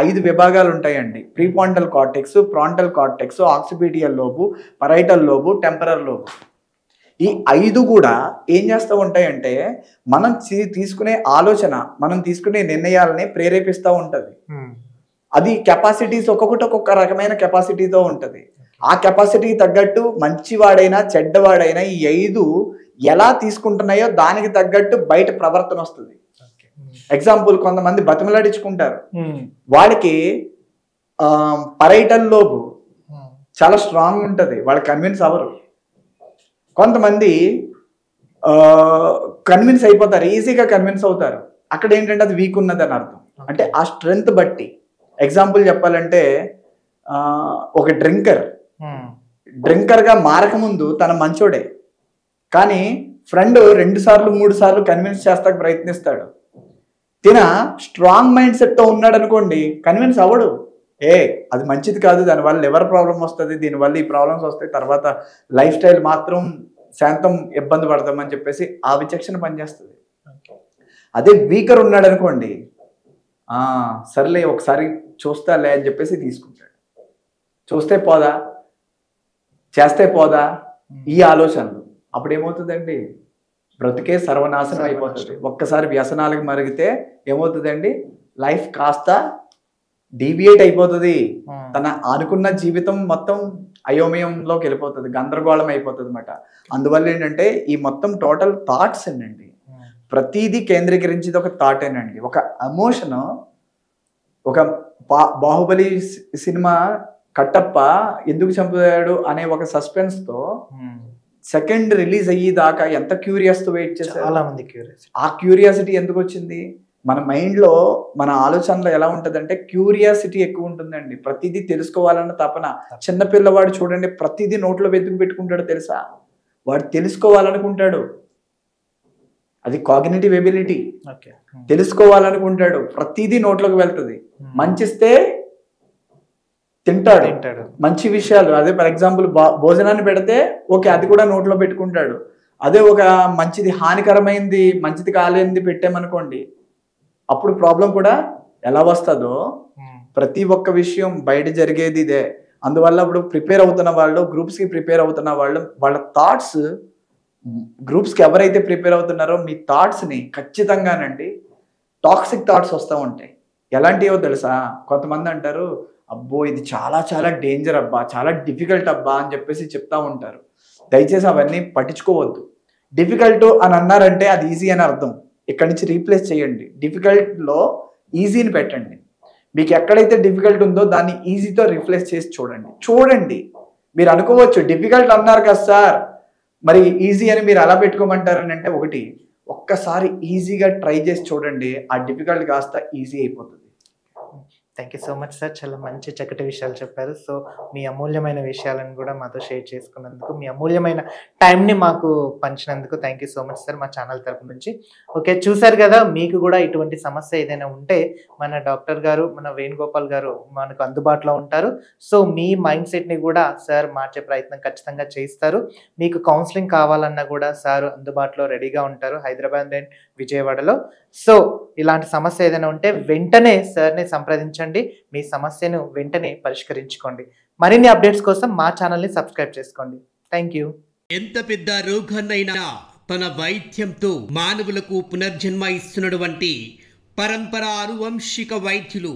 5 విభాగాలు ఉంటాయండి. Prefrontal cortex, frontal cortex, occipital lobe, parietal lobe, temporal lobe. ఈ 5 కూడా ఏం చేస్తూ ఉంటాయంటే మనం తీసుకునే ఆలోచన, మనం తీసుకునే నిర్ణయాలని ప్రేరేపిస్తూ ఉంటుంది. అది కెపాసిటీస్ ఒక్కొక్కటి ఒక్కొక్క రకమైన కెపాసిటీతో ఉంటుంది. ఆ కెపాసిటీ తగ్గట్టు మంచివాడైనా చెడ్డవాడైనా ఈ 5 ఎలా తీసుకుంటున్నాయో దానికి తగ్గట్టు బయట ప్రవర్తన వస్తుంది. ఎగ్జాంపుల్, కొంతమంది బతిమలాడించుకుంటారు, వాళ్ళకి పరైటల్ లోబు చాలా స్ట్రాంగ్ ఉంటుంది, వాళ్ళు కన్విన్స్ అవ్వరు. కొంతమంది కన్విన్స్ అయిపోతారు, ఈజీగా కన్విన్స్ అవుతారు. అక్కడ ఏంటంటే అది వీక్ ఉన్నది అని అర్థం. అంటే ఆ స్ట్రెంగ్త్ బట్టి. ఎగ్జాంపుల్ చెప్పాలంటే ఒక డ్రింకర్గా మారకముందు తన మంచోడే, కానీ ఫ్రెండ్ 2 సార్లు 3 సార్లు కన్విన్స్ చేస్తాక ప్రయత్నిస్తాడు. తిన స్ట్రాంగ్ మైండ్ సెట్తో ఉన్నాడు అనుకోండి, కన్విన్స్ అవ్వడు. అది మంచిది కాదు, దానివల్ల లివర్ ప్రాబ్లం వస్తుంది, దీనివల్ల ఈ ప్రాబ్లమ్స్ వస్తాయి, తర్వాత లైఫ్ స్టైల్ మాత్రం శాంతం ఇబ్బంది పడతామని చెప్పేసి ఆ విచక్షణ పనిచేస్తుంది. అదే వీకర్ ఉన్నాడు అనుకోండి, సర్లే ఒకసారి చూస్తాలే అని చెప్పేసి తీసుకుంటాడు. చూస్తే పోదా, చేస్తే పోదా, ఈ ఆలోచనలు. అప్పుడు ఏమవుతుందండి, బ్రతికే సర్వనాశనం అయిపోతుంది. ఒక్కసారి వ్యసనాలకు మరిగితే ఏమవుతుందండి, లైఫ్ కాస్త డీవియేట్ అయిపోతుంది. తన అనుకున్న జీవితం మొత్తం అయోమయంలోకి వెళ్ళిపోతుంది, గందరగోళం అయిపోతుంది అన్నమాట. అందువల్ల ఏంటంటే ఈ మొత్తం టోటల్ థాట్స్ అండి, ప్రతిదీ కేంద్రీకరించేది ఒక థాటేనండి, ఒక ఎమోషన్. ఒక బాహుబలి సినిమా కట్టప్ప ఎందుకు చంపాడు అనే ఒక సస్పెన్స్తో సెకండ్ రిలీజ్ అయ్యేదాకా ఎంత క్యూరియాసిటీ వెయిట్ చేశారు. ఆ క్యూరియాసిటీ ఎందుకు వచ్చింది? మన మైండ్లో, మన ఆలోచనలో ఎలా ఉంటుందంటే క్యూరియాసిటీ ఎక్కువ ఉంటుందండి. ప్రతిదీ తెలుసుకోవాలన్న తపన. చిన్నపిల్లవాడు చూడండి, ప్రతిదీ నోట్లో వెతుకు పెట్టుకుంటాడు తెలుసా, వాడు తెలుసుకోవాలనుకుంటాడు. అది కాగ్నిటివ్ ఎబిలిటీ. తెలుసుకోవాలనుకుంటాడు, ప్రతిదీ నోట్లోకి వెళ్తుంది. మంచిస్తే తింటాడు, మంచి విషయాలు. అదే ఫర్ ఎగ్జాంపుల్ భోజనాన్ని పెడితే ఓకే, అది కూడా నోట్లో పెట్టుకుంటాడు. అదే ఒక మంచిది హానికరమైంది, మంచిది కాలేనిది పెట్టామనుకోండి, అప్పుడు ప్రాబ్లం కూడా ఎలా వస్తుందో ప్రతి ఒక్క విషయం బయట జరిగేది ఇదే. అందువల్ల ఇప్పుడు ప్రిపేర్ అవుతున్న వాళ్ళు, గ్రూప్స్కి ప్రిపేర్ అవుతున్న వాళ్ళు, వాళ్ళ థాట్స్, గ్రూప్స్కి ఎవరైతే ప్రిపేర్ అవుతున్నారో మీ థాట్స్ని ఖచ్చితంగానండి టాక్సిక్ థాట్స్ వస్తూ ఉంటాయి. ఎలాంటివో తెలుసా? కొంతమంది అంటారు, అబ్బో ఇది చాలా చాలా డేంజర్ అబ్బా, చాలా డిఫికల్ట్ అబ్బా అని చెప్పేసి చెప్తా ఉంటారు. దయచేసి అవన్నీ పట్టించుకోవద్దు. డిఫికల్ట్ అని అన్నారంటే అది ఈజీ అని అర్థం. ఇక్కడి నుంచి రీప్లేస్ చేయండి, డిఫికల్ట్లో ఈజీని పెట్టండి. మీకు ఎక్కడైతే డిఫికల్ట్ ఉందో దాన్ని ఈజీతో రీప్లేస్ చేసి చూడండి. మీరు అనుకోవచ్చు డిఫికల్ట్ అన్నారు కదా సార్, మరి ఈజీ అని మీరు అలా పెట్టుకోమంటారని అంటే, ఒక్కసారి ఈజీగా ట్రై చేసి చూడండి, ఆ డిఫికల్ట్ కాస్త ఈజీ అయిపోతుంది. Thank you so much sir, చాలా మంచి చక్కటి విషయాలు చెప్పారు. సో మీ అమూల్యమైన విషయాలను కూడా మాతో షేర్ చేసుకున్నందుకు, మీ అమూల్యమైన టైంని మాకు పంచినందుకు thank you so much sir, మా ఛానల్ తరపు నుంచి. ఓకే, చూసారు కదా, మీకు కూడా ఇటువంటి సమస్య ఏదైనా ఉంటే మన డాక్టర్ గారు, మన వేణుగోపాల్ గారు మనకు అందుబాటులో ఉంటారు. సో మీ మైండ్ సెట్ని కూడా సార్ మార్చే ప్రయత్నం ఖచ్చితంగా చేస్తారు. మీకు కౌన్సిలింగ్ కావాలన్నా కూడా సార్ అందుబాటులో రెడీగా ఉంటారు. హైదరాబాద్ అండ్ విజయవాడలో. సో ఇలాంటి సమస్య ఏదైనా ఉంటే వెంటనే సార్ని సంప్రదించండి, మీ సమస్యను వెంటనే పరిష్కరించుకోండి. మరిన్ని అప్డేట్స్ కోసం మా ఛానల్ని సబ్స్క్రైబ్ చేసుకోండి. Thank you. ఎంత పెద్ద రోగాన్నైనా తన వైద్యంతో మానవులకు పునర్జన్మ ఇస్తున్నటువంటి పరంపర ఆనువంశిక వైద్యులు